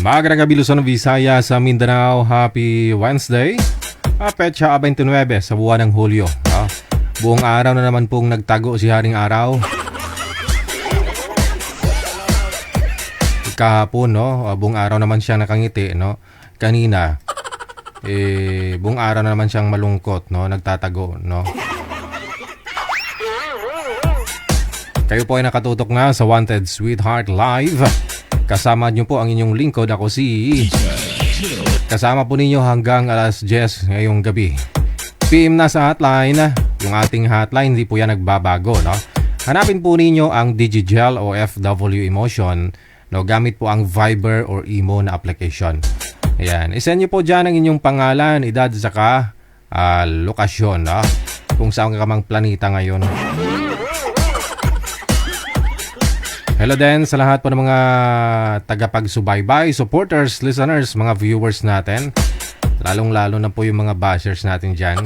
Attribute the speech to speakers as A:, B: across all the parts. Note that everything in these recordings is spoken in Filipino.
A: Magandang gabi Luzon, Visaya sa Mindanao. Happy Wednesday. Petsa 29 sa buwan ng Hulyo. Buong araw na naman pong nagtago si Haring Araw. Kahapon, no? Buong araw naman siya nakangiti, no? Kanina, buong araw na naman siyang malungkot, no? Nagtatago, no? Kayo po ay nakatutok nga sa Wanted Sweetheart Live. Kasama niyo po ang inyong lingkod, ako si kasama po ninyo hanggang alas 10 ngayong gabi. PM na sa hotline. Yung ating hotline, hindi po yan nagbabago, no? Hanapin po ninyo ang Digigel o FW Emotion, no? Gamit po ang Viber or Imo na application. Ayan. I-send nyo po dyan ang inyong pangalan, edad, saka lokasyon, no? Kung saan ka mang planeta ngayon. Hello din sa lahat po ng mga tagapagsubaybay, supporters, listeners, mga viewers natin. Lalong-lalo na po yung mga bashers natin dyan.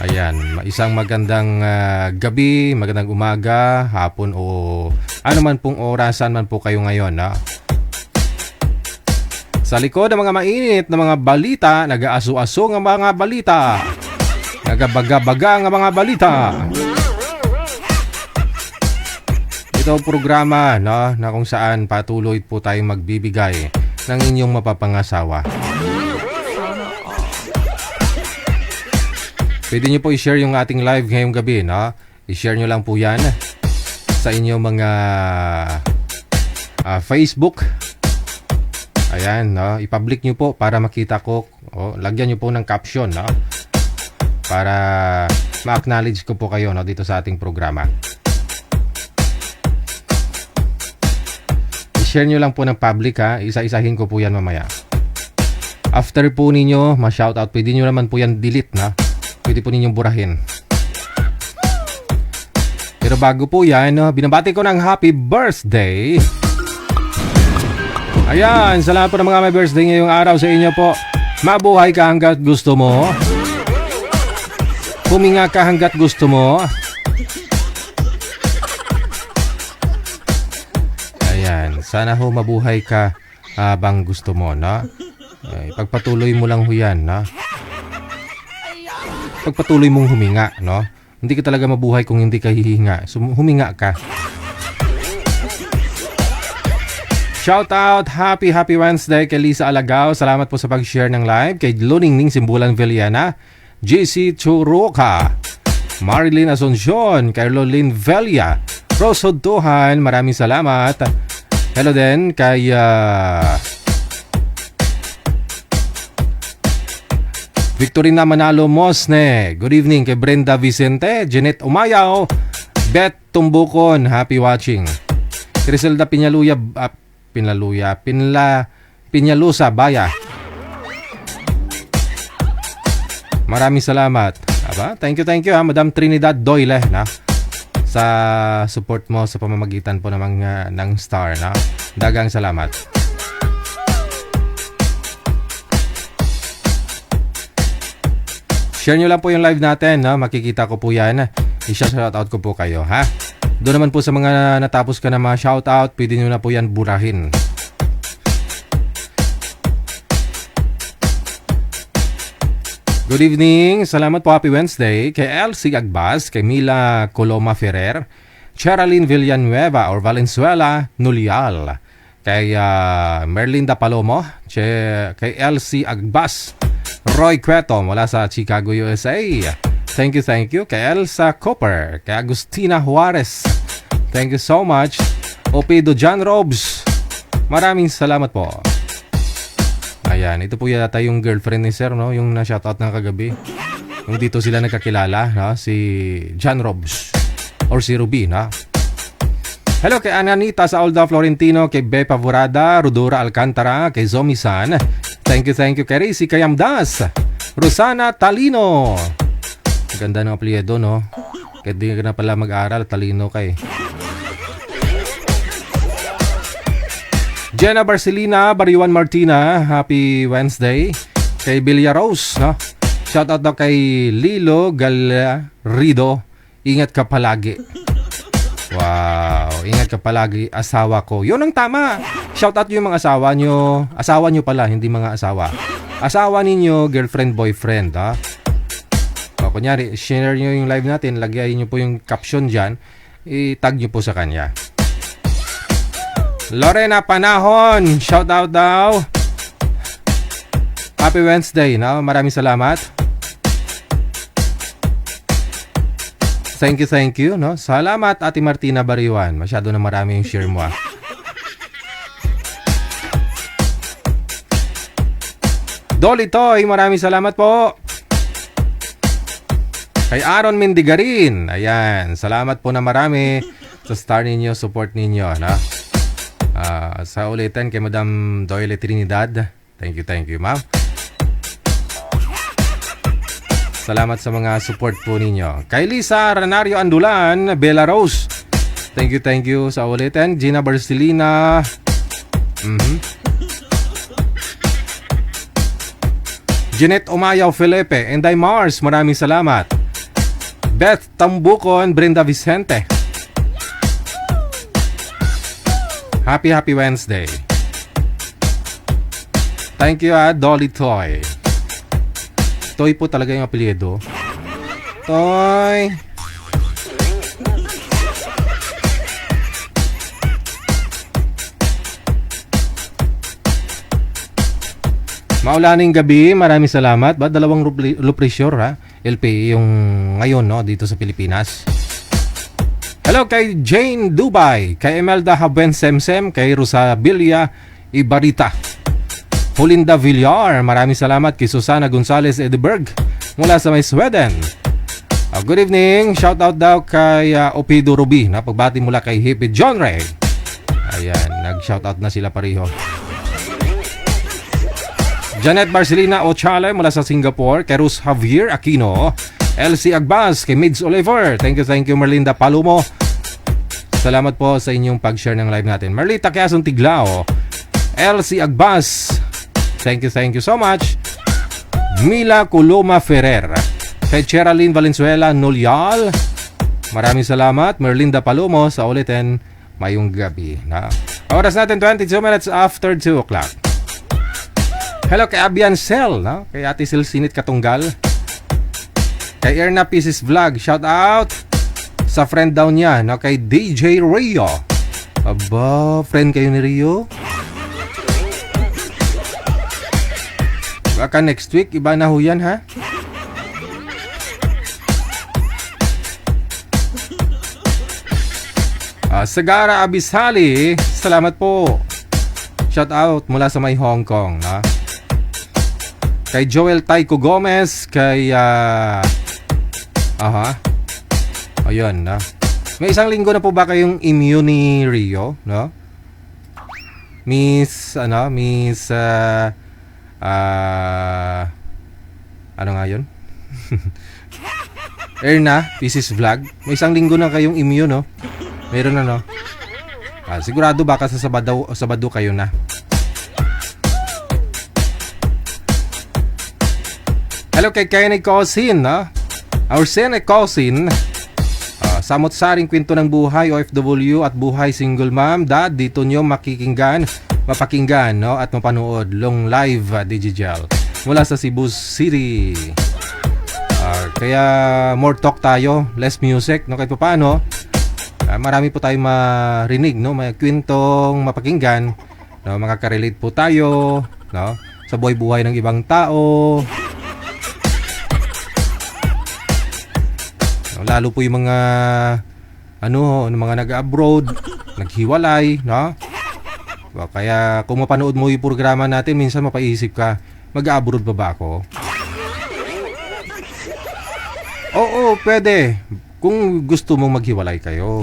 A: Ayan, isang magandang gabi, magandang umaga, hapon o ano man pong orasan man po kayo ngayon. Sa likod ng mga mainit na mga balita, nag-aaso-aso ang mga balita. Nagabaga-baga ang mga balita. Ito ang programa, no, na kung saan patuloy po tayong magbibigay ng inyong mapapangasawa. Pwede nyo po i-share yung ating live ngayong gabi, no? I-share nyo lang po yan sa inyong mga Facebook. Ayan, no? I-public nyo po para makita ko. Lagyan nyo po ng caption, no? Para ma-acknowledge ko po kayo, no, dito sa ating programa. I-share nyo lang po ng public, ha. Isa-isahin ko po yan mamaya. After po ninyo ma-shoutout, pwede nyo naman po yan delete, na. Pwede po ninyong burahin. Pero bago po yan, no, binabati ko ng happy birthday. Ayan, sa lahat po ng mga may birthday ngayong araw sa inyo po. Mabuhay ka hanggat gusto mo. Huminga ka hanggat gusto mo. Ayan, sana ho mabuhay ka habang gusto mo, no? Pagpatuloy mo lang ho yan, no? Pagpatuloy mong huminga, no? Hindi ka talaga mabuhay kung hindi ka hihinga. So, huminga ka. Shout out, happy Wednesday kay Lisa Alagao. Salamat po sa pag-share ng live. Kay Luningning Simbulan Veliana, JC Churuca, Marilyn Asuncion, Carolyn Velia, Rose Hodtuhan, maraming salamat. Hello din kay Victorina Manalo Mosne. Good evening kay Brenda Vicente, Jeanette Umayaw, Beth Tumbukon, happy watching. Criselda Pinyalusa Baya. Maraming salamat. Aba, thank you Madam Trinidad Doyle, na, sa support mo sa pamamagitan po ng Star, na. Dagang salamat. Share nyo lang po yung live natin, no? Makikita ko po yan. I-shoutout ko po kayo, ha? Doon naman po sa mga natapos ka na mga shoutout, pwede nyo na po yan burahin. Good evening, salamat po, happy Wednesday kay Elsie Agbas, kay Mila Coloma Ferrer, Cheryline Villanueva or Valenzuela Nulial, kay Merlinda Palomo, kay Elsie Agbas, Roy Cueto mula sa Chicago, USA. Thank you. Kay Elsa Cooper, kay Agustina Juarez, thank you so much. Opido John Robes, maraming salamat po. Ayan, ito po yata yung girlfriend ni Sir, no? Yung na-shoutout ng kagabi. Yung dito sila nagkakilala, no? Si John Robs or si Ruby, no? Hello kay Ananita sa Alda Florentino, kay Bepa Vorada, Rudora Alcantara, kay Zomi-san. Thank you kay Rizy Kayamdas, Rosana Talino. Ganda ng apelyido, no? Kaya di ka na pala mag-aral, talino kay. Jenna Barcelina, Bariwan Martina, happy Wednesday. Kay Bilya Rose, no? Shoutout daw kay Lilo Galarido, ingat ka palagi. Wow, ingat ka palagi, asawa ko. Yun ang tama. Shoutout yung mga asawa nyo. Asawa nyo pala, hindi mga asawa. Asawa ninyo, girlfriend, boyfriend, ha? O, kunyari, share nyo yung live natin, lagay nyo po yung caption dyan, i-tag nyo po sa kanya. Lorena Panahon, shoutout daw. Happy Wednesday, no? Maraming salamat. Thank you, no? Salamat, Ate Martina Bariwan. Masyado na marami yung share mo, ah. Dolly Toy, maraming salamat po. Kay Aaron Mendigarin, ayan, salamat po na marami sa star ninyo, support ninyo, no? Sa ulitin kay Madam Doyle Trinidad. Thank you, ma'am. Salamat sa mga support po ninyo. Kay Lisa Renario Andulan, Bella Rose. Thank you sa ulitin. Gina Barcelina. Jeanette Umayaw Felipe, Enday Mars, maraming salamat. Beth Tambukon, Brenda Vicente. Happy Wednesday. Thank you, Dolly Toy. Toy po talaga yung apelyido. Toy. Maulaning gabi, maraming salamat. Ba, dalawang Lupressure, ha? LP yung ngayon, no, dito sa Pilipinas. Hello kay Jane Dubai, kay Imelda Haben Semsem, kay Rosabilia Ibarita. Holinda Villar, maraming salamat kay Susana Gonzalez Edberg mula sa may Sweden. Good evening, shout out daw kay Opido Ruby, pagbati mula kay Hippie John Ray. Ayan, nag-shout out na sila pareho. Janet Barcelina Ochale mula sa Singapore, kay Rus Javier Aquino, LC Agbas, kay Mids Oliver. Thank you Merlinda Palumo. Salamat po sa inyong pag-share ng live natin. Merlita Quezon Tiglao, LC Agbas. Thank you so much. Mila Coloma Ferrer, kay Cheraline Valenzuela Nulial. Maraming salamat. Merlinda Palomo sa ulitin mayong gabi. Oras natin 22 minutes after 2 o'clock. Hello kay Abian Cel, kay Ate Silsinit Katunggal. Kay Erna Pieces Vlog, shout out sa friend daw niya, kay DJ Rio. Aba, friend kayo ni Rio? Baka next week, iba na ho yan, ha? Sagara Abisali, salamat po. Shout out mula sa may Hong Kong, ha? Kay Joel Taiko Gomez, kay ayun, na. May isang linggo na po ba kayong immune ni Rio, no? Miss ano nga yun? Erna Pieces Vlog, may isang linggo na kayong immune, no? Meron na, no? Sigurado baka sa Sabado kayo na. Hello kay Kenny Cousin, no? Our Sene Cousin, samot-saring kwento ng buhay OFW at buhay single mom. Dad, dito nyo mapakinggan, no? At mapanood long live digital mula sa Cebu City. Kaya more talk tayo, less music, no? Kahit pa paano, marami po tayong marinig, no? May kwentong mapakinggan, no? Makaka-relate po tayo, no? Sa buhay-buhay ng ibang tao. No? Lalo po yung mga mga nag-abroad, naghiwalay, no? Kaya kung mapanood mo yung programa natin, minsan mapaisip ka, mag-abroad ba ako? Oo, pwede. Kung gusto mong maghiwalay kayo.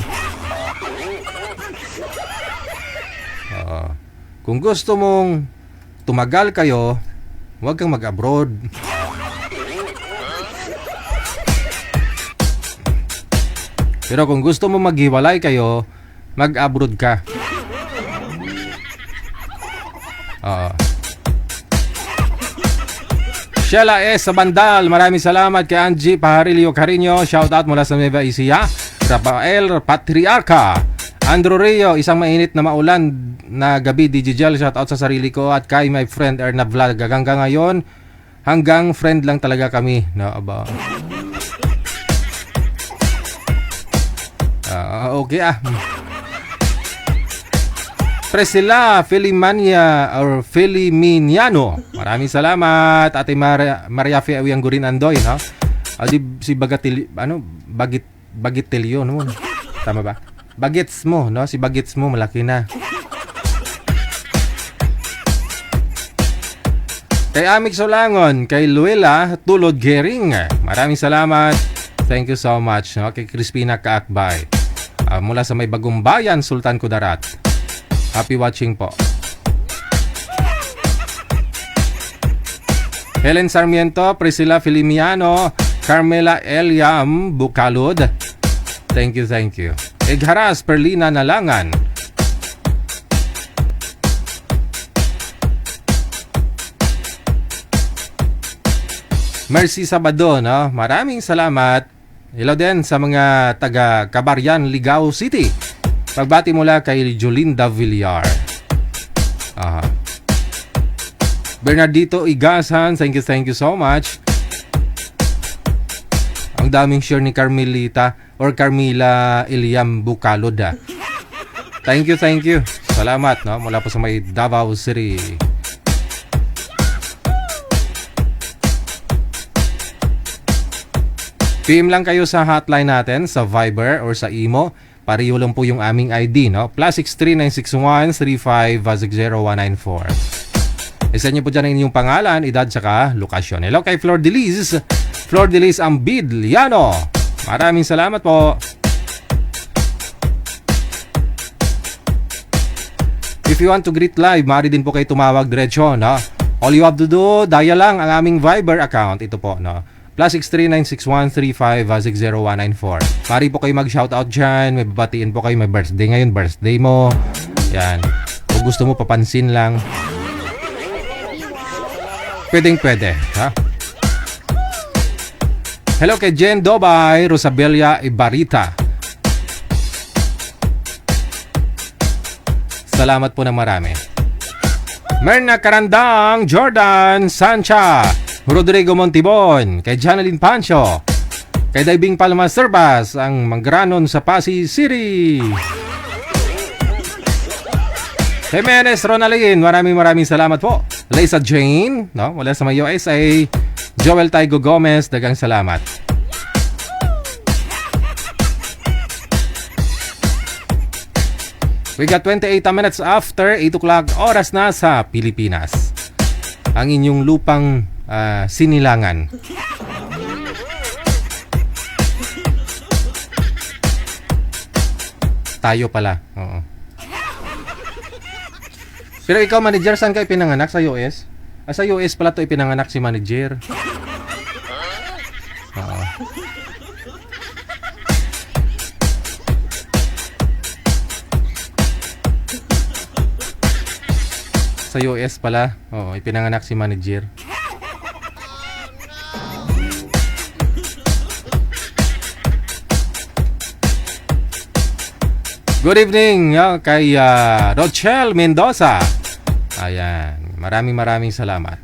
A: Kung gusto mong tumagal kayo, huwag kang mag-abroad. Pero kung gusto mong maghiwalay kayo, mag-abroad ka. Sheila S. sa Bandal, maraming salamat kay Angie Pajarillo Carino. Shoutout mula sa Nueva Ecija. Rafael Patriarca. Andrew Rio, isang mainit na maulan na gabi, DJ shoutout sa sarili ko at kay my friend Erna Vlog. Hanggang ngayon, hanggang friend lang talaga kami. No, aba. Okay Priscilla Filimania or Filiminiano. Maraming salamat Ate Maria Fe Awianggurin Andoy, no? Si Bagitilyo, no? Tama ba? Bagets mo, no? Si Bagets mo malaki na. Kay Amik Solangon, kay Luela Tulod Gering. Maraming salamat. Thank you so much, no? Kay Crispina Kaakbay. Mula sa may Bagong Bayan, Sultan Kudarat. Happy watching po. Helen Sarmiento, Priscilla Filimiano, Carmela Eliam Bukalod. Thank you. Egharas Perlina Nalangan. Mercy Sabado, no? Maraming salamat. Hello din sa mga taga Cabaryan, Ligao City. Pagbati mula kay Jolinda Villar. Bernardito Igasan, thank you so much. Ang daming share ni Carmelita or Carmila Iliam Bukalod. Thank you. Salamat, no? Mula po sa may Davao City. PM lang kayo sa hotline natin sa Viber or sa Imo. Pariyo lang po yung aming ID, no? +63 961 35 Isa niyo po dyan ang inyong pangalan, edad, saka lokasyon. Hello kay Flor Deliz. Flor Deliz Ambidliano. Maraming salamat po. If you want to greet live, maaari din po kayo tumawag diretso, no? All you have to do, dial lang ang aming Viber account. Ito po, no? +63 961 35 Mari po kayo mag-shoutout dyan. May babatiin po kayo. May birthday ngayon. Birthday mo. Yan. Kung gusto mo papansin lang. Pwede. Ha? Hello kay Jen Dobay, Rosabella Ibarita. Salamat po ng marami. Merna Karandang, Jordan Sancha, Rodrigo Montibon, kay Janelyn Pancho, kay Daibing Palma Serbas, ang Mangranon sa Pasig City. Kay Menes Ronaldin, maraming salamat po. Lisa Jane, no? Mula sa may USA. Joel Taigo Gomez, dagang salamat. We got 28 minutes after 8 o'clock, oras na sa Pilipinas. Ang inyong lupang sinilangan. Tayo pala. Oo. Pero ikaw, manager, saan ka ipinanganak? Sa US? Sa US pala to ipinanganak si manager. Oo. Sa US pala. Oo, ipinanganak si manager. Good evening kay Rochelle Mendoza. Ayan, maraming salamat.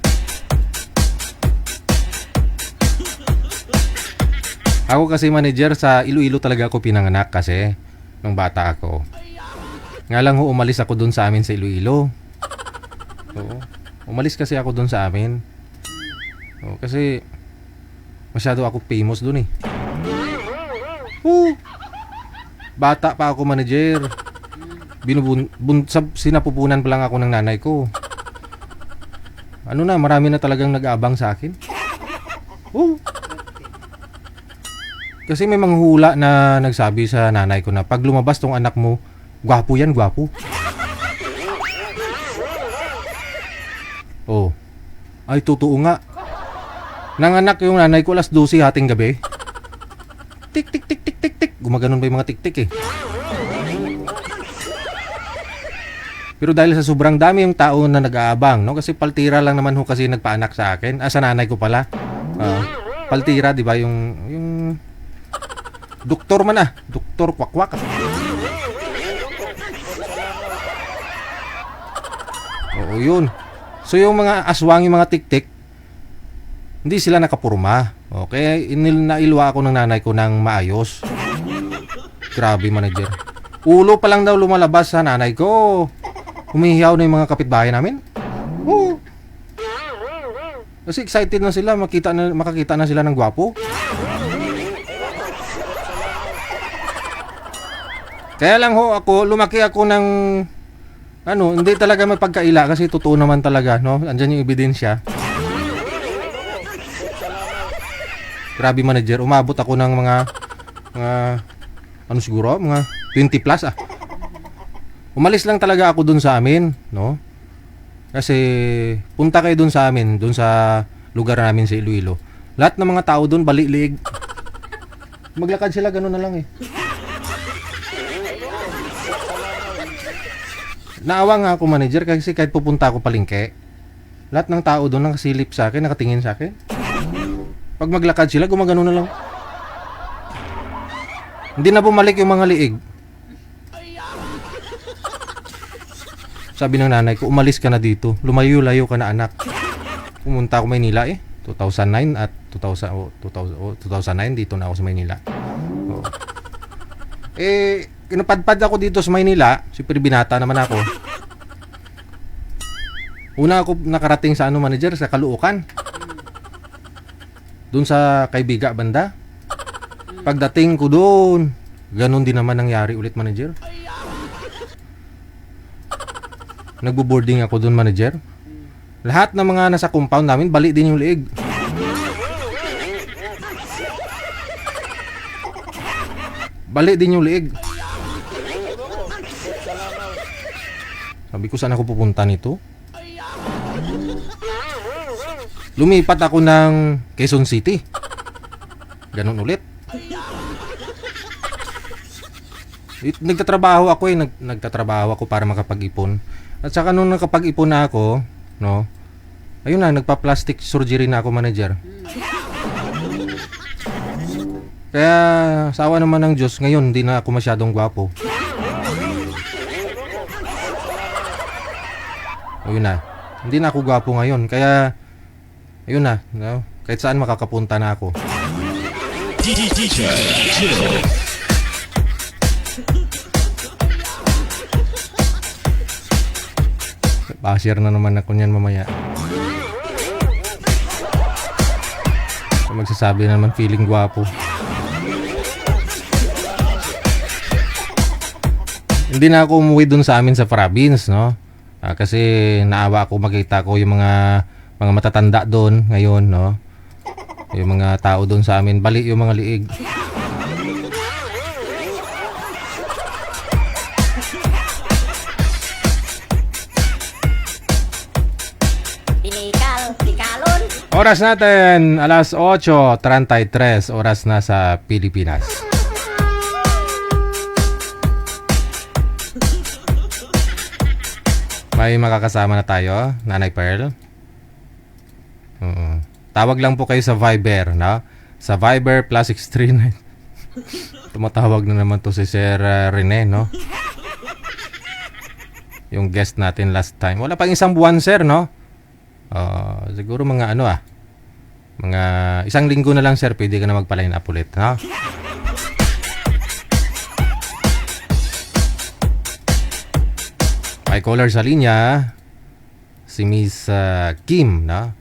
A: Ako kasi manager sa Iloilo talaga ako pinanganak kasi nung bata ako. Nga lang umalis ako dun sa amin sa Iloilo. Oo. Umalis kasi ako dun sa amin. Oo, kasi masyado ako famous dun eh. Bata pa ako manager. Sinapupunan pa lang ako ng nanay ko. Ano na, marami na talagang nag-aabang sa akin. Oh. Kasi may mga hula na nagsabi sa nanay ko na pag lumabas tong anak mo, gwapo yan, gwapo. Oh. Ay, totoo nga. Nanganak yung nanay ko alas 12 hating gabi. Tik, tik, tik, tik, tik, tik. Gumaganon ba yung mga tik-tik eh. Pero dahil sa sobrang dami yung tao na nag-aabang, no? Kasi paltira lang naman ho kasi nagpaanak sa akin. Sa nanay ko pala. Paltira, di ba? Yung doktor man doktor kwakwak. Oo, yun. So yung mga aswang, yung mga tik-tik, hindi sila nakapurma. Okay, nailwa ako ng nanay ko ng maayos. Grabe, manager. Ulo pa lang daw lumalabas sa nanay ko. Humihiyaw na yung mga kapitbahay namin. Oo. Kasi excited na sila, makakita na sila ng gwapo. Kaya lang ho ako, lumaki ako ng hindi talaga may pagkaila kasi totoo naman talaga, no? Andiyan yung ebidensya. Grabe, manager, umabot ako ng mga siguro, mga 20 plus Umalis lang talaga ako dun sa amin, no? Kasi punta kayo dun sa amin, dun sa lugar namin sa Iloilo. Lahat ng mga tao dun balik-liig. Maglakad sila, ganun na lang eh. Naawa nga ako, manager, kasi kahit pupunta ako palengke, lahat ng tao doon nakasilip sa akin, nakatingin sa akin. Pag maglakad sila, gumagano na lang. Hindi na bumalik yung mga liig. Sabi ng nanay ko, umalis ka na dito. Lumayo-layo ka na, anak. Pumunta ako Maynila 2009 at 2009 dito na ako sa Maynila. Oh. Napadpad ako dito sa Maynila, siyempre binata naman ako. Una ako nakarating sa manager, sa Caloocan. Doon sa Kaibiga banda. Pagdating ko doon, ganun din naman nangyari ulit, manager. Nagbo-boarding ako doon, manager. Lahat ng mga nasa compound namin, bali din yung liig. Bali din yung liig. Sabi ko, saan ako pupunta nito? Lumipat ako ng Quezon City. Ganun ulit. Nagtatrabaho ako nagtatrabaho ako para makapag-ipon. At saka nung nakapag-ipon na ako, no, ayun na, nagpa-plastic surgery na ako, manager. Kaya, sawa naman ng Diyos, ngayon hindi na ako masyadong gwapo. Ayun na, hindi na ako gwapo ngayon. Kaya, ayun na, no? Kahit saan makakapunta na ako. Pa-share na naman ako niyan mamaya. Magsasabi na naman feeling gwapo. Hindi na ako umuwi dun sa amin sa province, no? Kasi naawa ako, makita ko yung mga matatanda doon ngayon, no? Yung mga tao doon sa amin, bali yung mga liig. Oras natin, alas 8:33, oras na sa Pilipinas. May makakasama na tayo, Nanay Pearl. Tawag lang po kayo sa Viber, no? Sa Viber +639. Tumatawag na naman to si Sir Rene, no? Yung guest natin last time. Wala pang isang buwan, sir, no? Siguro mga mga isang linggo na lang, sir, pwede ka na magpa-line up ulit, no? May caller sa linya, si Miss Kim, no?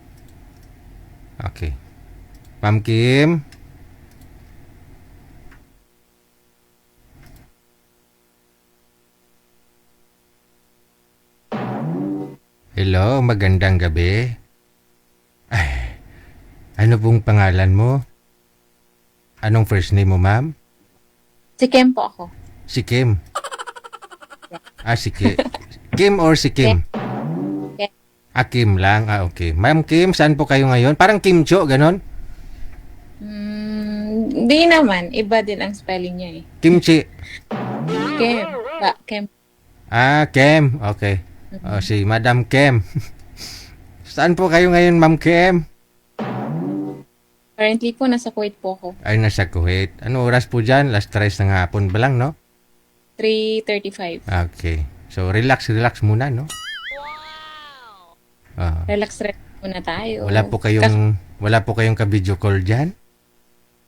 A: Okay. Ma'am Kim. Hello, magandang gabi. Ay, ano pong pangalan mo? Anong first name mo, ma'am?
B: Si Kem po ako.
A: Si Kim. Si Kim. Kim or si Kim?
B: Kem.
A: Kim lang. Okay. Ma'am Kim, saan po kayo ngayon? Parang Kim Cho, ganon?
B: Hindi naman. Iba din ang spelling niya eh.
A: Kimchi.
B: Kem. Kem.
A: Kem. Okay. Si Madam Kem. Saan po kayo ngayon, Ma'am Kem?
B: Currently po, nasa Kuwait po ako.
A: Ay, nasa Kuwait. Ano oras po dyan? Last 3 ng hapon ba lang, no?
B: 3:35.
A: Okay. So, relax muna, no? Wow!
B: Relax muna tayo.
A: Wala po kayong ka-video call dyan?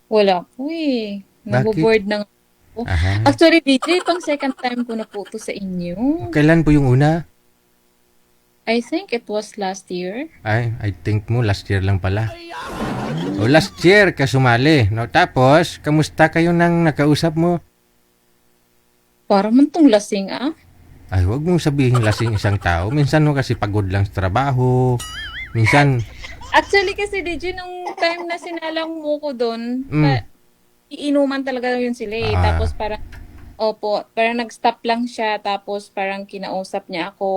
B: Wala po eh. Naboboard na nga po.
A: Aha.
B: Actually, DJ, pang second time ko na po to sa inyo.
A: Kailan po yung una?
B: I think it was last year.
A: I think mo last year lang pala. Last year ka sumali, no? Tapos, kamusta kayo nang nakausap mo?
B: Para man tong lasing
A: Ay, huwag mong sabihin lasing isang tao. Minsan no kasi pagod lang sa trabaho. Minsan,
B: Actually kasi DJ, nung time na sinalang mo ko doon, iinuman talaga yun sila eh. Tapos parang, parang nag-stop lang siya. Tapos parang kinausap niya ako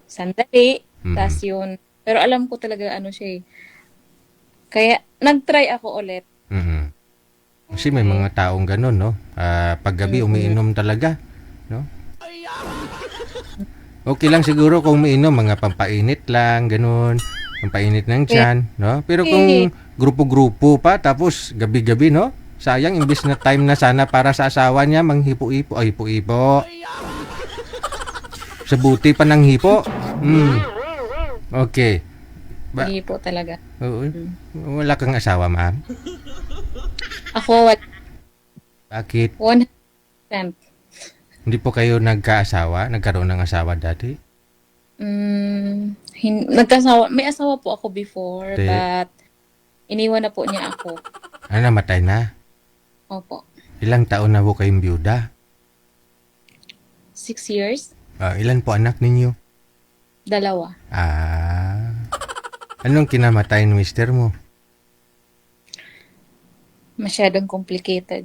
B: sandali. Tas yun. Pero alam ko talaga ano siya eh. Kaya nag-try ako ulit.
A: Kasi may mga taong ganun, no? Paggabi umiinom talaga, no? Okay lang siguro kung umiinom, mga pampainit lang, ganun. Pampainit ng tiyan, no? Pero kung grupo-grupo pa, tapos gabi-gabi, no? Sayang, imbis na time na sana para sa asawa niya, manghipo-ipo. Ay, hipo-ipo. Sa buti pa ng hipo. Okay.
B: Hindi po talaga.
A: Oo. Wala kang asawa, ma'am?
B: Ako,
A: Bakit?
B: 100%.
A: Hindi po kayo nagkaroon ng asawa dati?
B: May asawa po ako before, but iniwan na po niya ako.
A: Namatay na?
B: Opo.
A: Ilang taon na po kayong byuda?
B: 6 years?
A: Ilan po anak ninyo?
B: 2.
A: Anong kinamatay ng mister mo?
B: Masyadong complicated.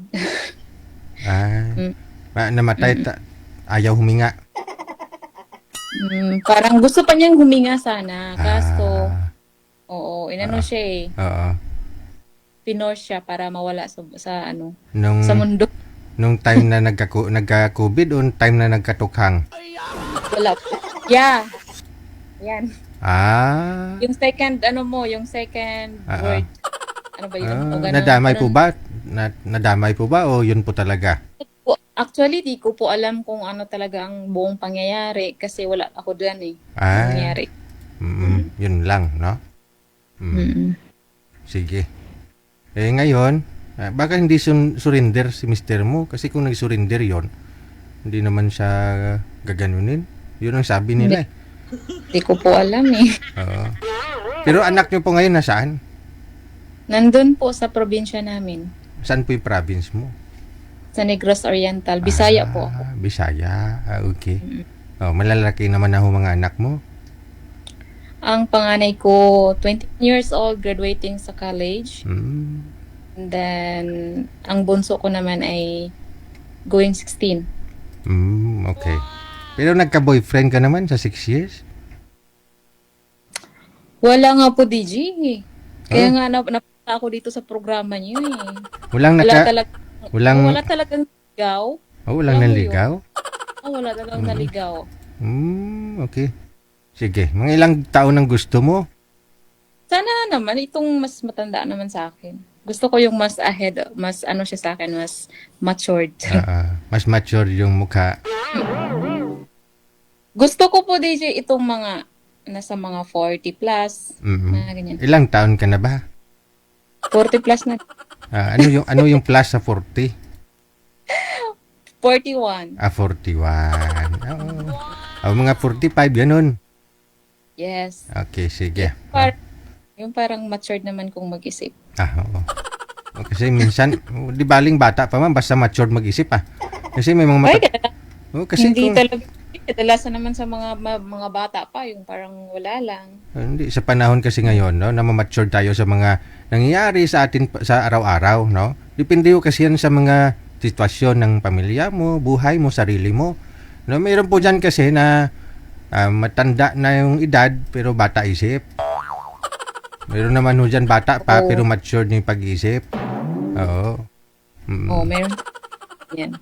A: Namatay, ayaw huminga.
B: Parang gusto pa niyang huminga sana. Kaso, inano siya eh. Pinorse siya para mawala sa mundo.
A: Nung time na nagka-COVID o time na nagkatukhang?
B: Wala po. Yeah. Yan. Yung second word. Ano ba yun?
A: Nadamay po ba? Nadamay po ba o yun po talaga?
B: Actually, di ko po alam kung ano talaga ang buong pangyayari kasi wala ako dyan eh. Nangyayari.
A: Yun lang, no? Sige. Ngayon, baka hindi surrender si mister mo kasi kung nag-surrender yon, hindi naman siya gaganunin. Yun ang sabi nila eh.
B: Di ko po alam eh.
A: Pero anak niyo po ngayon nasaan?
B: Nandun po sa probinsya namin.
A: Saan po yung province mo?
B: Sa Negros Oriental. Bisaya po ako.
A: Bisaya. Okay. Malalaki naman na ho mga anak mo?
B: Ang panganay ko, 20 years old, graduating sa college. And then, ang bunso ko naman ay going 16.
A: Okay. Pero nagka-boyfriend ka naman sa 6 years?
B: Wala nga po, DJ. Kaya nga napunta ako dito sa programa niyo eh. Wala talagang ligaw.
A: Walang naligaw?
B: Wala talagang naligaw.
A: Okay. Sige, mga ilang taon ang gusto mo?
B: Sana naman, itong mas matanda naman sa akin. Gusto ko yung mas ahead, mas ano siya sa akin, mas matured.
A: Mas mature yung mukha.
B: Gusto ko po, DJ, itong mga nasa mga 40 plus. Na ganyan.
A: Ilang taon ka na ba?
B: 40 plus na.
A: Ano yung plus sa 40?
B: 41.
A: 41. Mga 45, ganun.
B: Yes.
A: Okay, sige.
B: Yung parang matured naman kung mag-isip.
A: Oo. Kasi minsan, di baling bata pa man, basta matured mag-isip Kasi may mga
B: kasi hindi talaga Kadalasan naman sa mga bata pa, yung parang wala lang.
A: Hindi, sa panahon kasi ngayon, no, na ma-mature tayo sa mga nangyayari sa atin sa araw-araw, no? Depende ko kasi yan sa mga sitwasyon ng pamilya mo, buhay mo, sarili mo. No, mayroon po dyan kasi na matanda na yung edad pero bata isip. Mayroon naman ho dyan bata pa
B: Oo.
A: pero matured na yung pag-isip. Oo.
B: Oh, meron. Yan.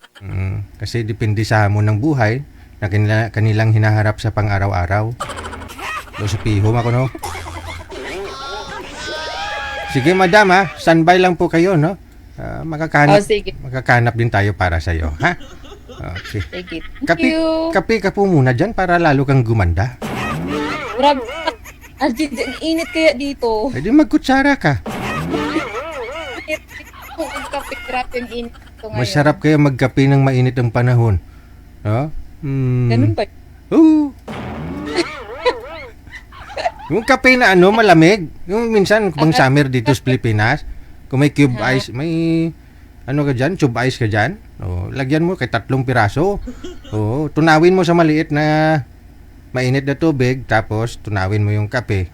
A: Kasi depende sa hamon ng buhay na kanilang hinaharap sa pang-araw-araw. So, sa pihom ako, no? Sige, madam, ha? Standby lang po kayo, no?
B: Oh, sige.
A: Makakahanap din tayo para sa'yo, ha? Okay.
B: Sige. Thank you.
A: Kape ka po muna dyan para lalo kang gumanda.
B: Grabe. Ang init kaya dito.
A: E di magkutsara ka.
B: Ang kape, grabe yung init ito ngayon.
A: Masarap kaya magkape ng mainit ang panahon. No?
B: Ganun ba?
A: Oo. Yung kape na malamig. Yung minsan, pang summer dito sa Pilipinas, kung may cube ice, may tube ice ka dyan. Lagyan mo kay 3 piraso. Tunawin mo sa maliit na mainit na tubig, tapos tunawin mo yung kape.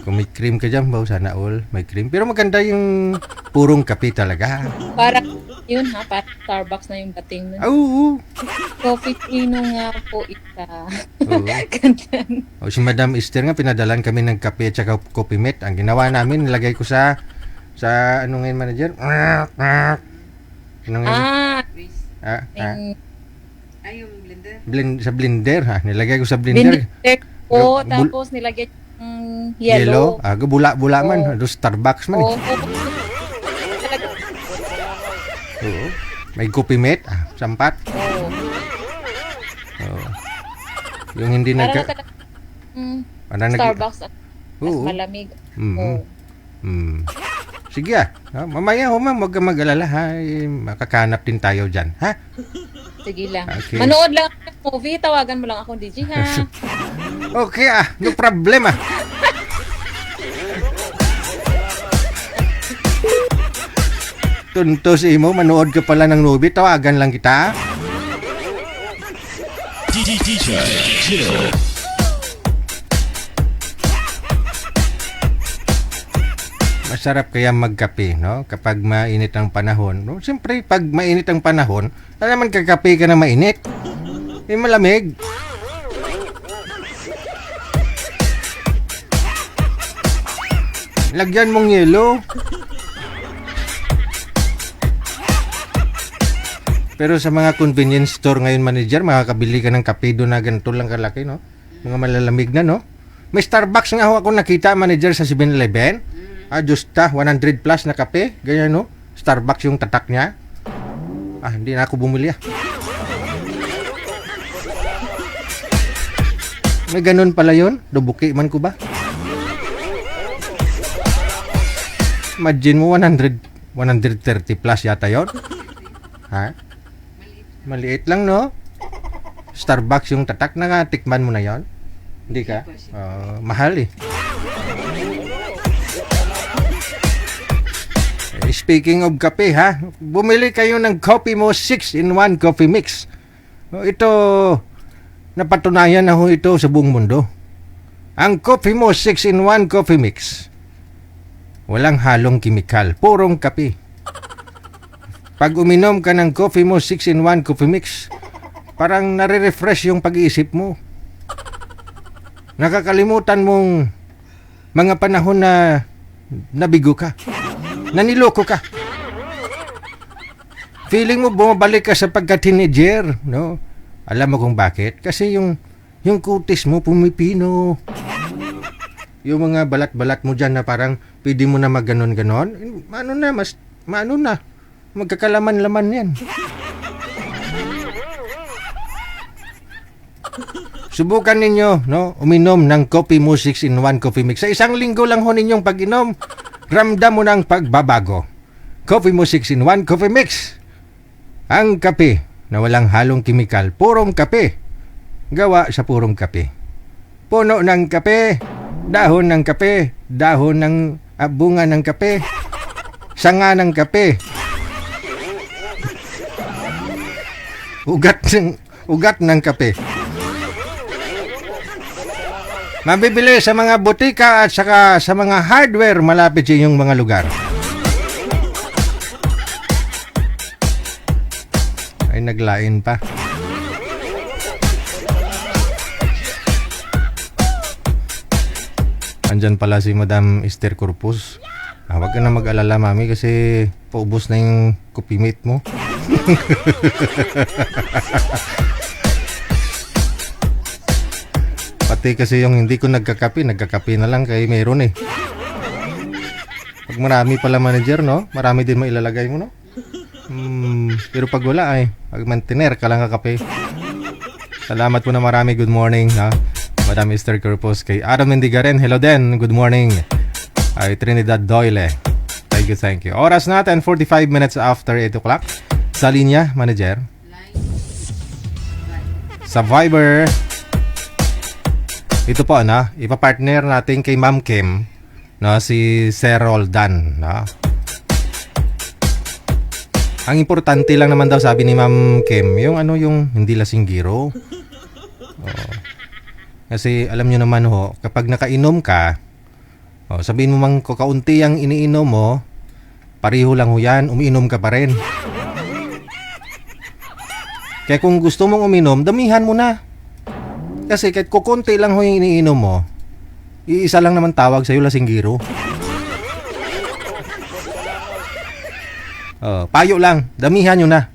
A: Kung may cream ka dyan, sana all may cream. Pero maganda yung purong kape talaga.
B: Parang yun parang Starbucks na yung dating nun.
A: Oo.
B: Coffee Chino nga po isa.
A: Oo.
B: Ganyan.
A: Si Madam Esther nga, pinadalan kami ng kape at saka coffee mate. Ang ginawa namin, nilagay ko sa ano ngayon manager? Ano ngayon?
C: Yung blender.
A: Sa blender, ha? Nilagay ko sa blender.
B: Binigtek po, tapos nilagyan yung yellow.
A: Bula-bula man. Starbucks man.
B: Oo.
A: Oo. May coffee mate, sampat.
B: Oo.
A: Oo. Yung hindi
B: Parang
A: nagka...
B: talaga
A: Starbucks.
B: Starbucks mas
A: Oo.
B: malamig.
A: Mm. Sige mamaya huwag ka mag-alala, ha? Makakahanap din tayo dyan, ha?
B: Sige lang.
A: Okay.
B: Manood lang ako ng movie, tawagan mo lang ako, DJ, ha?
A: Okay, no problem, Tuntos mo, manood ka pala ng movie, tawagan lang kita.
D: DJ Jill.
A: Masarap kaya magkape, no? Kapag mainit ang panahon. No? Siyempre, pag mainit ang panahon, naman kakape ka na mainit. Malamig. Lagyan mong yelo. Pero sa mga convenience store ngayon, manager, makakabili ka ng kape doon na ganito lang kalaki, no? Mga malalamig na, no? May Starbucks nga ako nakita, manager, sa 7-Eleven. Justa, 100 plus na kape. Ganyan, no? Starbucks yung tatak niya. Hindi na ako bumili, May ganun pala yun? Dubuki man ko ba? Imagine mo, 130 plus yata yun. Ha? Maliit lang, no? Starbucks yung tatak na tikman mo na yon. Hindi ka? Mahal, Speaking of kape, ha? Bumili kayo ng Coffee Mo 6-in-1 Coffee Mix. Ito, napatunayan na ito sa buong mundo. Ang Coffee Mo 6-in-1 Coffee Mix. Walang halong kimikal, purong kape. Pag uminom ka ng Coffee Mo 6-in-1 Coffee Mix, parang nare-refresh yung pag-iisip mo. Nakakalimutan mong mga panahon na nabigo ka. Naniloko ka. Feeling mo bumabalik ka sa pagka-teenager, no? Alam mo kung bakit? Kasi yung kutis mo pumipino. Yung mga balat-balat mo dyan na parang pwede mo na mag-ganon-ganon. Magkakalaman-laman yan. Subukan ninyo, no? Uminom ng Coffee Mo 6-in-1 Coffee Mix. Sa isang linggo lang ho ninyong pag-inom, ramdam mo ng pagbabago. Coffee Mo 6-in-1 Coffee Mix. Ang kape na walang halong kimikal, purong kape. Gawa sa purong kape. Puno ng kape, dahon ng kape, dahon ng bunga ng kape, sanga ng kape. Ugat ng kape. Mabibili sa mga butika at saka sa mga hardware malapit sa inyong mga lugar. Ay, naglain pa. Andyan pala si Madam Esther Corpus. Huwag ka na mag-alala, mami, kasi paubos na yung copymate mo. Pati kasi yung hindi ko nagkakape na lang kay meron eh. Pag marami pala manager, no? Marami din mailalagay mo, no? Pero pag wala ay, pag mantiner ka lang kakape. Salamat po na marami. Good morning, ha? Madam Esther Corpus. Kay Adam Mendigaren, hello din. Good morning. Ay Trinidad Doyle. Thank you. Oras natin, 45 minutes after 8 o'clock. Sa linya, manager. Sa Viber. Ito po, na ipapartner natin kay Ma'am Kim, no, si Sir Roldan, no? Ang importante lang naman daw, sabi ni Ma'am Kim, yung yung hindi lasinggiro. Oh. Kasi alam nyo naman ho, kapag nakainom ka, sabihin mo mang kaunti ang iniinom mo, pareho lang ho yan, umiinom ka pa rin. Kaya kung gusto mong uminom, damihan mo na. Kasi kahit kukunti lang ho yung iniinom mo, iisa lang naman tawag sa'yo, lasinggiro. Payo lang, damihan nyo na.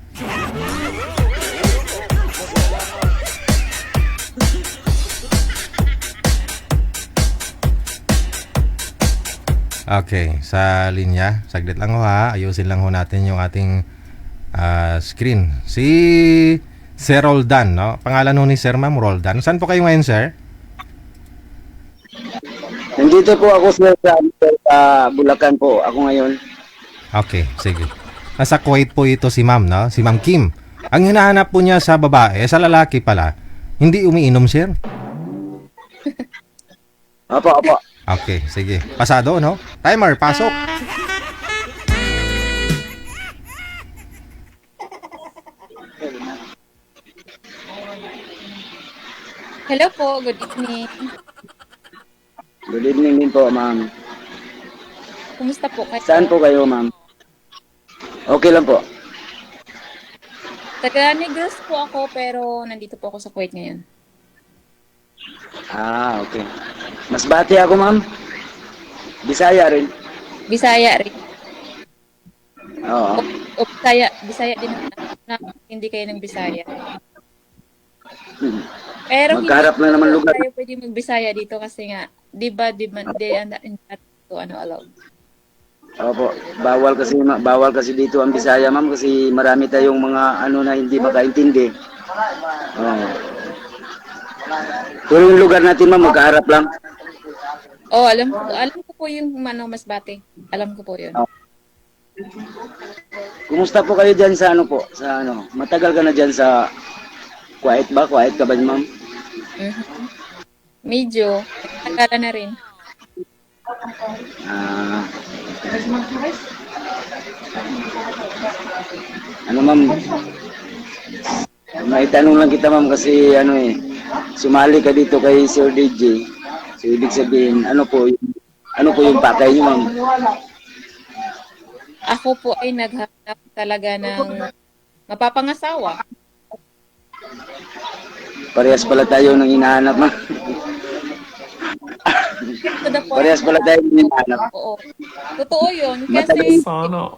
A: Okay, sa linya, saglit lang ho ha, ayusin lang ho natin yung ating screen. Si Sir Roldan, no? Pangalan ho ni Sir Ma'am Roldan. Saan po kayo ngayon, sir?
C: Nandito po ako sir sa Bulacan po. Ako ngayon.
A: Okay, sige. Nasa Kuwait po ito si Ma'am, no? Si Ma'am Kim. Ang hinahanap po niya sa babae, sa lalaki pala, hindi umiinom, sir?
C: Opo.
A: Okay, sige. Pasado, no? Timer, pasok.
B: Hello po, good evening.
C: Good evening din po, ma'am.
B: Kumusta po kayo?
C: Saan po kayo, ma'am? Okay lang po.
B: Taga Negros po ako, pero nandito po ako sa Kuwait ngayon.
C: Okay. Mas bati ako, ma'am. Bisaya rin.
B: Bisaya rin.
C: Oo.
B: O Bisaya din na hindi kayo ng Bisaya. Pero
C: Magkaharap na naman lugar.
B: Tayo pwede mag-Bisaya dito kasi nga, di ba, allowed.
C: Opo. Bawal kasi dito ang Bisaya, ma'am, kasi marami tayong mga na hindi makaintindi. Oo. Pero yung lugar natin, ma'am, magkaharap lang.
B: Alam ko po yung Masbate. Alam ko po yun.
C: Kumusta po kayo dyan sa Matagal ka na dyan sa Kuwait ba? Kuwait ka ba, ma'am?
B: Mhm. Medyo. Nagkala na rin.
C: Ma'am? May tanong lang kita, ma'am, kasi sumali ka dito kay Sir DJ. So, ibig sabihin, ano po yung pakay niyo, ma'am?
B: Ako po ay naghanap talaga ng mapapangasawa.
C: Parehas pala tayo ng hinahanap, ma'am. Parehas pala tayo ng hinahanap.
B: Oo. Totoo yun. Kasi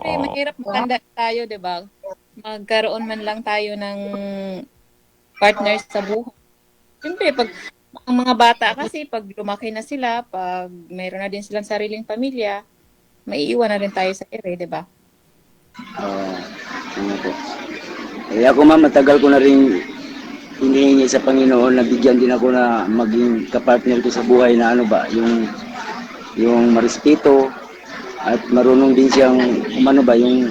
B: mahirap maganda tayo, di ba? Magkaroon man lang tayo ng partners sa buhay. Siyempre, pag ang mga bata kasi, pag lumaki na sila, pag mayroon na din silang sariling pamilya, maiiwan na rin tayo sa ere, di ba?
C: Ano po. Ako, ma'am, matagal ko na rin hinihingi sa Panginoon na bigyan din ako na maging kapartner ko sa buhay na yung marespeto at marunong din siyang yung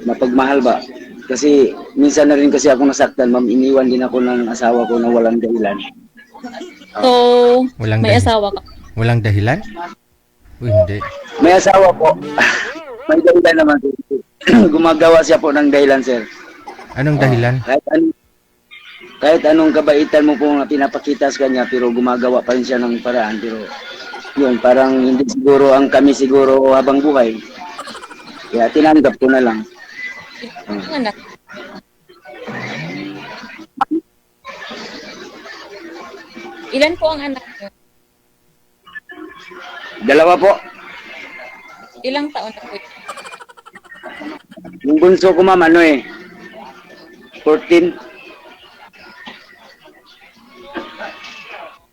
C: mapagmahal ba. Kasi minsan na rin kasi ako nasaktan, ma'am, iniwan din ako ng asawa ko na walang dahilan.
B: So, may asawa ka?
A: Walang dahilan? Hindi.
C: May asawa po. May dahilan naman. Gumagawa siya po ng dahilan, sir.
A: Anong dahilan?
C: kahit anong kabaitan mo po na pinapakita sa kanya, pero gumagawa pa rin siya ng paraan. Pero yun, parang hindi siguro ang kami siguro habang buhay. Kaya tinanggap ko na lang.
B: Ilang anak? Ilan po ang anak niyo?
C: Dalawa po.
B: Ilang taon na po yun?
C: Yung bunso ko ma'am, 14.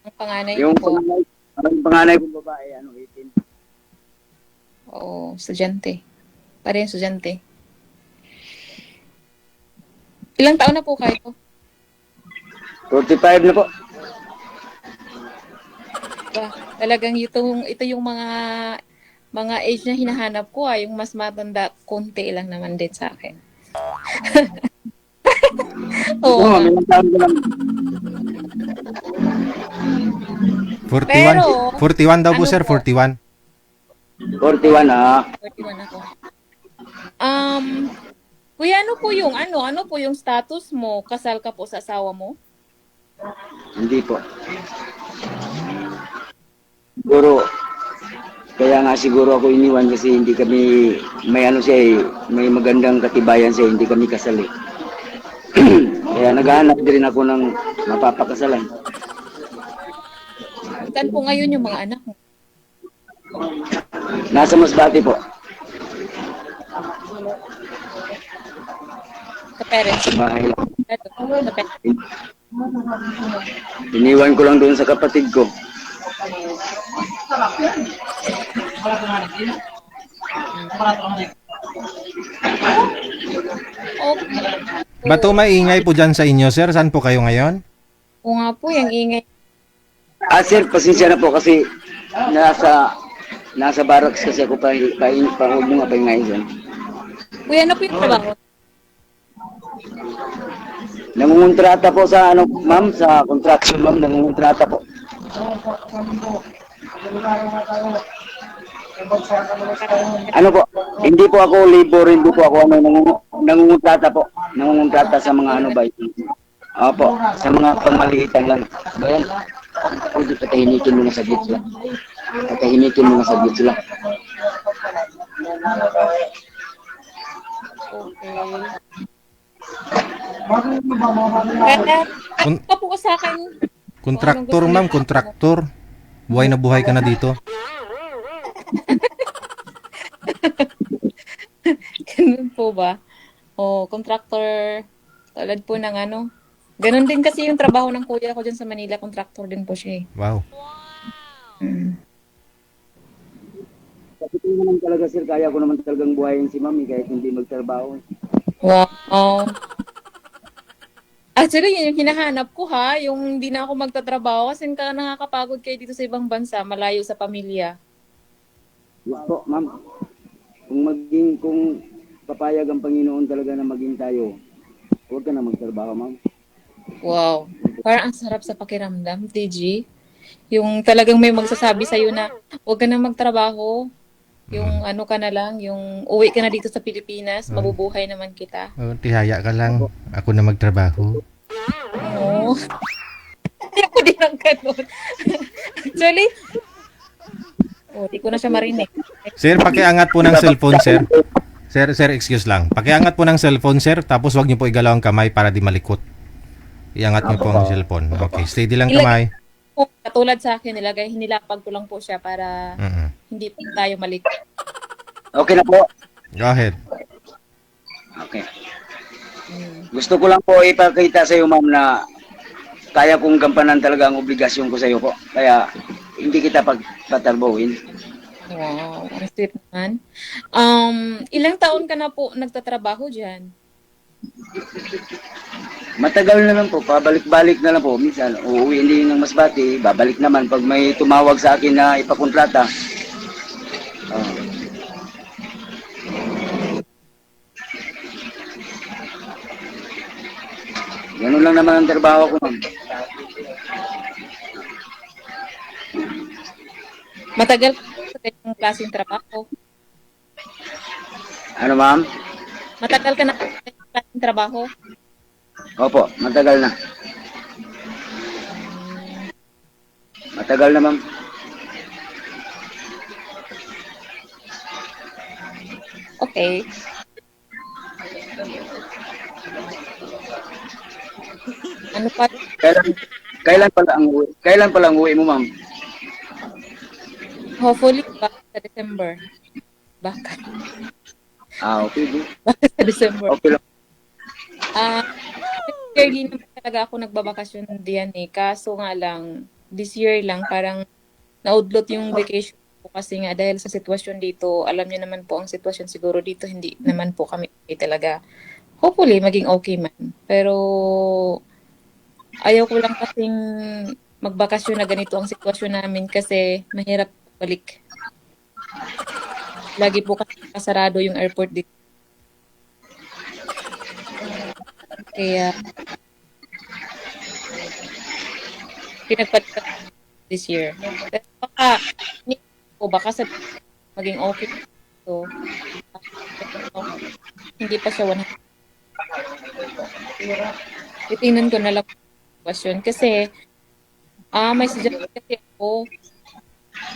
B: Ang panganay
C: Yung
B: po?
C: panganay kong babae, 18.
B: Oo, estudyante. Parehong estudyante. Ilang taon na po kayo?
C: 45 na po.
B: Ba, talagang ito yung mga age na hinahanap ko, yung mas matanda, konti lang naman din sa akin. Oo.
C: Oo, may ilang taon ko lang.
A: 41?
B: Pero,
A: 41 daw po,
B: ano
A: sir,
B: po?
A: 41.
C: 41 ah.
B: 41 ako. Kuya, ano po yung status mo? Kasal ka po sa asawa mo?
C: Hindi po. Siguro, kaya nga siguro ako iniwan kasi hindi kami, may may magandang katibayan siya, hindi kami kasal eh. Kaya naghahanap din ako ng mapapakasalan.
B: Saan po ngayon yung mga anak mo?
C: Nasa Masbate po.
B: Sa parents mo?
C: Bahay lang.
B: Sa parents.
C: Iniwan ko lang doon sa kapatid ko.
B: Okay.
A: Bato maingay po dyan sa inyo, sir. Saan po kayo ngayon?
B: O nga po, yung ingay.
C: Sir, pasensya na po kasi nasa barracks kasi ako huwag mo nga pahingayin dyan.
B: Kuya, ano po yung trabaho?
C: Nangungontrata po sa ma'am, sa construction ma'am, nangungontrata po. Ano po? Hindi po ako labor, hindi po ako nangungontrata po. Nangungontrata sa mga ba ito? Opo, sa mga pangmaliitan lang. Bayan, pwede patahimikin mo na sa gitla. Patahimikin mo na sa gitla.
B: Okay. Kaya,
A: Kun-
B: ka po sa akin.
A: kontraktor, ma'am, kontraktor. Buhay na buhay ka na dito.
B: Ganun po ba? O, contractor, tulad po ng ano. Ganun din kasi yung trabaho ng kuya ko dyan sa Manila, contractor din po siya eh.
A: Wow.
C: Kasi ko naman talaga sir, kaya ko naman talagang buhayin si mami kahit hindi magtrabaho.
B: Wow. Actually, yun yung hinahanap ko ha, yung hindi na ako magtatrabaho kasi nakakapagod kayo dito sa ibang bansa, malayo sa pamilya.
C: Yes po, ma'am. Kung papayag ang Panginoon talaga na maging tayo, huwag ka na magtrabaho, ma'am.
B: Wow. Parang ang sarap sa pakiramdam, TG. Yung talagang may magsasabi sa'yo na huwag ka na magtrabaho. Yung ano ka na lang, yung uwi ka na dito sa Pilipinas, mabubuhay naman kita.
A: Oh, tihaya ka lang. Ako na magtrabaho.
B: Oo. Hindi ako din ang ganun. Actually, di ko na siya marinig.
A: Sir, pakiangat po ng cellphone, sir. Sir, excuse lang. Pakiangat po ng cellphone, sir. Tapos wag niyo po igalaw ang kamay para di malikot. Iangat niyo po ang cellphone. Okay, steady lang kamay.
B: Katulad sa akin, hinilapag ko lang po siya para hindi po tayo malikot.
C: Okay na po.
A: Go ahead.
C: Okay. Gusto ko lang po ipakita sa iyo, ma'am, na kaya kong gampanan talaga ang obligasyon ko sa iyo po. Kaya hindi kita patarbuhin.
B: Wow, ang sweet naman. Ilang taon ka na po nagtatrabaho dyan?
C: Matagal na lang po, pabalik-balik na lang po. Minsan, uuwi din ng Masbate, babalik naman pag may tumawag sa akin na ipakontrata. Ganun lang naman ang trabaho ko, ma'am.
B: Matagal ka sa ganyang klaseng trabaho?
C: Ano, ma'am?
B: Matagal ka na sa ganyang klaseng trabaho?
C: Opo, matagal na. Matagal na ma'am.
B: Okay. Ano pa?
C: Kailan, kailan pala ang uwi mo ma'am?
B: Hopefully, baka sa December. Baka.
C: Okay.
B: Baka sa December.
C: Okay lang.
B: Yearly naman talaga ako nagbabakasyon diyan eh. Kaso nga lang, this year lang, parang naudlot yung vacation ko kasi nga dahil sa sitwasyon dito, alam niyo naman po ang sitwasyon siguro dito, hindi naman po kami okay talaga. Hopefully, maging okay man. Pero, ayaw ko lang kasing magbakasyon na ganito ang sitwasyon namin kasi mahirap balik. Lagi po kasi kasarado yung airport dito. Kaya, pinagpalitan this year. Pero baka sa maging okay. So, hindi pa siya 100. Titingnan ko na lang yung question. Kasi, may suggest kasi ako,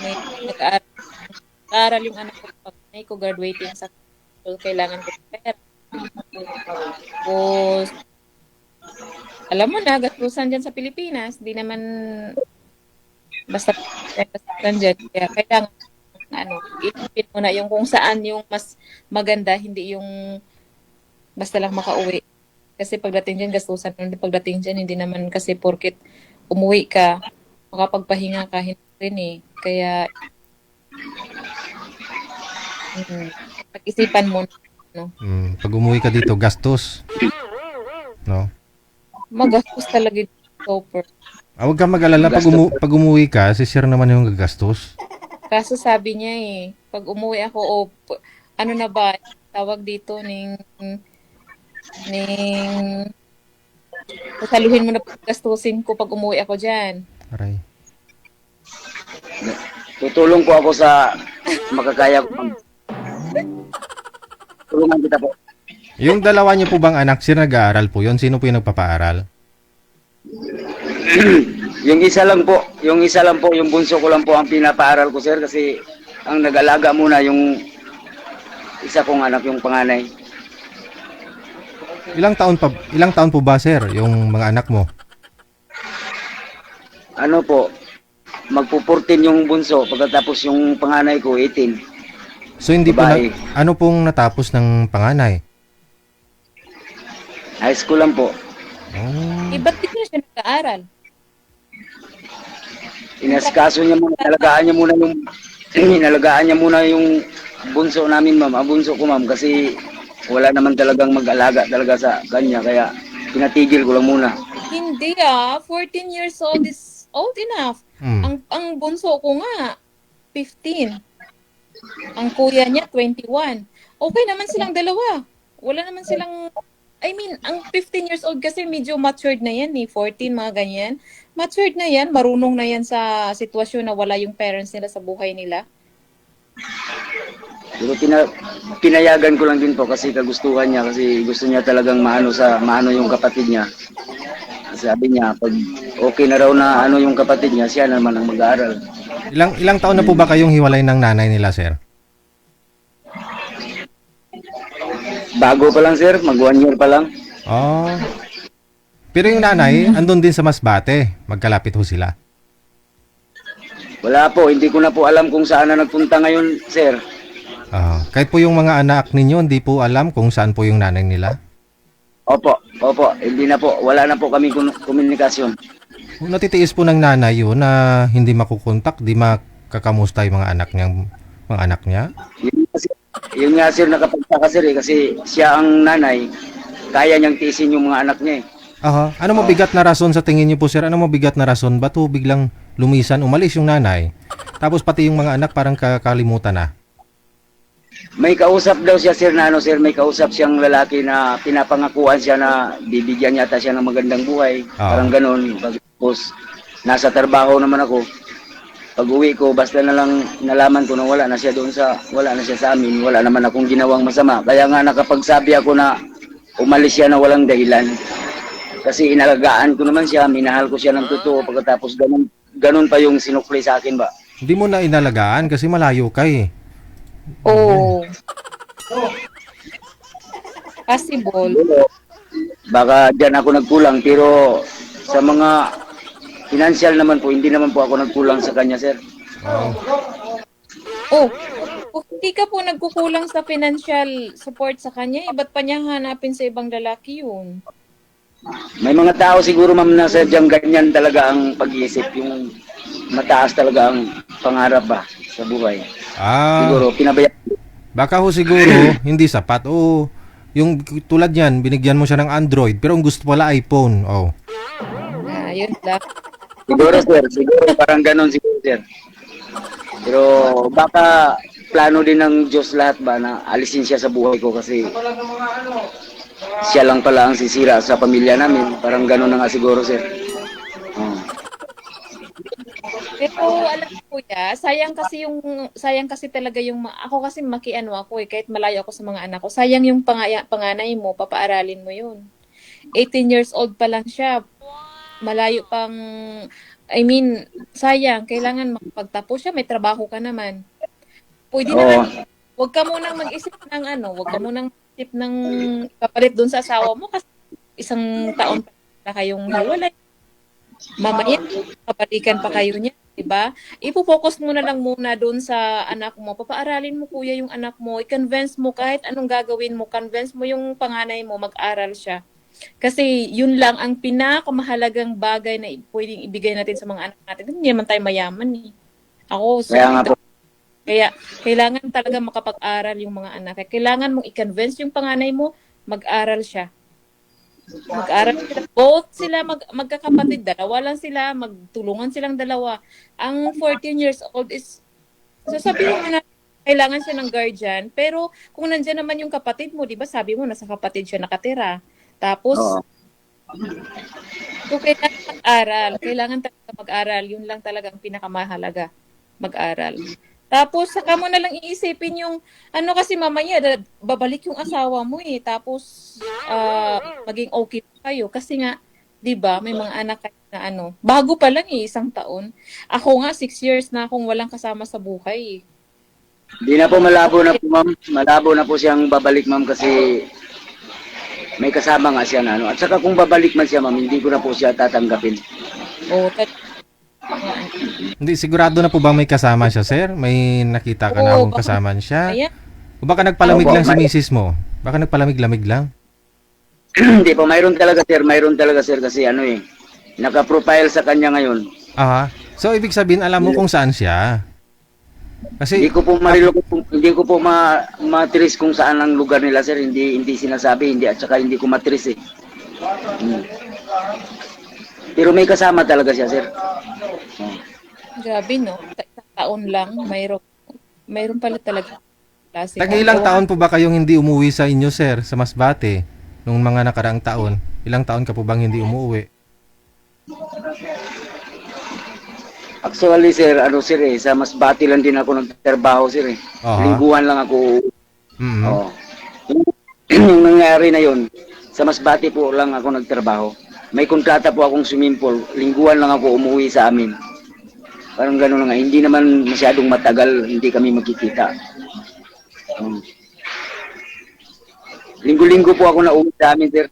B: may nag-aaral yung anak ko pag may ko graduating sa so, kailangan ko pera. Tapos, alam mo na, gastusan dyan sa Pilipinas, di naman basta gastusan dyan. Kaya kailangan, isipin mo na yung kung saan yung mas maganda, hindi yung basta lang makauwi. Kasi pagdating dyan, gastusan. Pagdating dyan, hindi naman kasi porket umuwi ka, makapagpahinga ka, hindi rin eh. Kaya, pag-isipan mo no?
A: Pag umuwi ka dito, gastos. No?
B: Magastos talaga dito. Super.
A: Huwag kang mag-alala. Pag umuwi ka, si sir naman yung gagastos.
B: Kaso sabi niya eh, pag umuwi ako, ano na ba, tawag dito, sasaluhin mo na paggastusin ko pag umuwi ako dyan.
A: Aray.
C: Tutulong po ako sa makakaya ko ma'am. Tulungan kita po.
A: Yung dalawa niyo po bang anak, sir nag-aaral po yun? Sino po yung nagpapaaral?
C: Yung isa lang po, yung bunso ko lang po ang pinapaaral ko sir kasi ang nag-alaga muna yung isa kong anak, yung panganay.
A: Ilang taon po ba, sir, yung mga anak mo?
C: Ano po, magpo-14 yung bunso, pagkatapos yung panganay ko 18.
A: So hindi po
C: Babae.
A: ano pong natapos ng panganay?
C: High school lang po.
A: Oh.
B: Ba't di na siya nag-aaral?
C: Inasikaso niya muna, inalagaan niya muna yung bunso namin ma'am, bunso ko ma'am kasi wala naman talagang mag-alaga talaga sa kanya kaya pinatigil ko lang muna.
B: Hindi 14 years old is old enough. Ang bunso ko nga, 15. Ang kuya niya, 21. Okay naman silang dalawa. Wala naman silang, ang 15 years old kasi medyo matured na yan 14, mga ganyan. Matured na yan, marunong na yan sa sitwasyon na wala yung parents nila sa buhay nila.
C: Pero pinayagan ko lang din po kasi kagustuhan niya kasi gusto niya talagang maano yung kapatid niya. Sabi niya pag okay na raw na yung kapatid niya, siya naman ang mag-aaral.
A: Ilang taon na po ba kayong hiwalay ng nanay nila, sir?
C: Bago pa lang sir, mag 1 year pa lang.
A: Oh. Pero yung nanay, andun din sa Masbate. Magkalapit ho sila.
C: Wala po, hindi ko na po alam kung saan na nagpunta ngayon sir.
A: Kahit po yung mga anak ninyo, hindi po alam kung saan po yung nanay nila?
C: Opo, hindi na po, wala na po kami komunikasyon.
A: Natitiis po ng nanay yun na hindi makukontak, di makakamusta yung mga anak niya?
C: Yun nga sir, nakapagtaka sir kasi siya ang nanay, kaya niyang tiisin yung mga anak niya eh.
A: Ano mabigat na rason sa tingin niyo po, sir? Ano mabigat na rason? Ba't po biglang umalis yung nanay? Tapos pati yung mga anak parang kakalimutan na.
C: May kausap daw siya sir na may kausap siyang lalaki na pinapangakuan siya na bibigyan yata siya ng magandang buhay. Parang ganun. Tapos nasa trabaho naman ako. Pag uwi ko, basta na lang nalaman ko na wala na siya sa amin, wala naman akong ginawang masama. Kaya nga nakapagsabi ako na umalis siya na walang dahilan. Kasi inalagaan ko naman siya, minahal ko siya ng totoo. Pagkatapos ganun pa yung sinukli sa akin ba?
A: Hindi mo na inalagaan kasi malayo ka eh.
B: Oh. Possible.
C: Baka dyan ako nagkulang, pero sa mga financial naman po, hindi naman po ako nagkulang sa kanya, sir.
A: Oh.
B: Oh, kung hindi ka po nagkukulang sa financial support sa kanya, ba't pa niya hanapin sa ibang lalaki yun?
C: May mga tao siguro, ma'am, na sadyang ganyan talaga ang pag-iisip, yung mataas talaga ang pangarap ba sa buhay.
A: Ah,
C: Siguro, pinabayaan.
A: baka ho siguro hindi sapat. O yung tulad niyan, binigyan mo siya ng Android pero ang gusto pala iPhone. Oh.
B: Yun lang.
C: Siguro, sir, siguro parang ganon siguro, sir. Pero baka plano din ng Diyos lahat ba na alisin siya sa buhay ko kasi siya lang pala ang sisira sa pamilya namin. Parang ganon na nga siguro, sir. Oh.
B: Pero alam ko kuya, sayang kasi talaga ako kasi makiano ako kahit malayo ako sa mga anak ko. Sayang yung panganay mo, papaaralin mo yun. 18 years old pa lang siya. Malayo pang sayang, kailangan makapagtapos siya, may trabaho ka naman. Pwede
C: Oo.
B: naman, wag ka munang mag-isip wag ka munang mag-isip ng kapalit doon sa asawa mo kasi isang taon pa na kayong hiwalay. Mamaya, kapalikan pa kayo niya, di ba? Ipo-focus mo na lang muna doon sa anak mo. Papaaralin mo kuya yung anak mo. I-convince mo kahit anong gagawin mo. Convince mo yung panganay mo, mag-aral siya. Kasi yun lang ang pinakamahalagang bagay na pwedeng ibigay natin sa mga anak natin. Hindi naman tayo mayaman eh. Ako,
C: Kaya nga po.
B: kaya kailangan talaga makapag-aral yung mga anak. Kailangan mong i-convince yung panganay mo, mag-aral siya. Mag-aral sila. Both sila magkakapatid. Dalawa lang sila. Magtulungan silang dalawa. Ang 14 years old is, sasabihin mo na, kailangan siya ng guardian. Pero kung nandiyan naman yung kapatid mo, di ba sabi mo, nasa kapatid siya nakatira. Tapos,
C: Oo.
B: kung kailangan mag-aral, kailangan talaga mag-aral. Yun lang talaga ang pinakamahalaga. Mag-aral. Tapos, saka mo na lang iisipin yung, kasi mamaya, babalik yung asawa mo eh. Tapos, maging okay pa kayo. Kasi nga, di ba, may mga anak kayo na bago pa lang eh, 1 taon. Ako nga, 6 years na akong walang kasama sa buhay eh.
C: Di na po malabo na po, ma'am. Malabo na po siyang babalik, ma'am, kasi may kasama nga siya na At saka kung babalik man siya, ma'am, hindi ko na po siya tatanggapin.
B: Oo,
A: Hindi sigurado na po ba may kasama siya, sir? May nakita ka na
B: Oo,
A: kung kasama niya?
B: Ayan.
A: O baka nagpalamig
C: Opo,
A: lang si
C: may-
A: misis mo? Baka nagpalamig-lamig lang?
C: Hindi po, mayroon talaga, sir, kasi naka-profile sa kanya ngayon.
A: Aha. So ibig sabihin alam mo kung saan siya?
C: Hindi
A: Kasi
C: hindi ko po matris kung saan ang lugar nila, sir. Hindi sinasabi, at saka hindi ko matris eh. Hmm. Pero may kasama talaga siya, sir.
B: Grabe, no? 1 taon lang, mayroon pala talaga klase.
A: ilang taon po ba kayong hindi umuwi sa inyo, sir, sa Masbate nung mga nakaraang taon? Ilang taon ka po bang hindi umuwi?
C: Actually, sir, sa Masbate lang din ako nagtrabaho, sir eh.
A: Aha.
C: Lingguhan lang ako.
A: Mhm.
C: Oo. Yung nangyari na yun, sa Masbate po lang ako nagtrabaho. May kontrata po akong swimming pool. Lingguhan lang ako umuwi sa amin. Parang gano'n na nga. Hindi naman masyadong matagal, hindi kami magkikita. Linggo-linggo po ako nauwi sa amin, sir.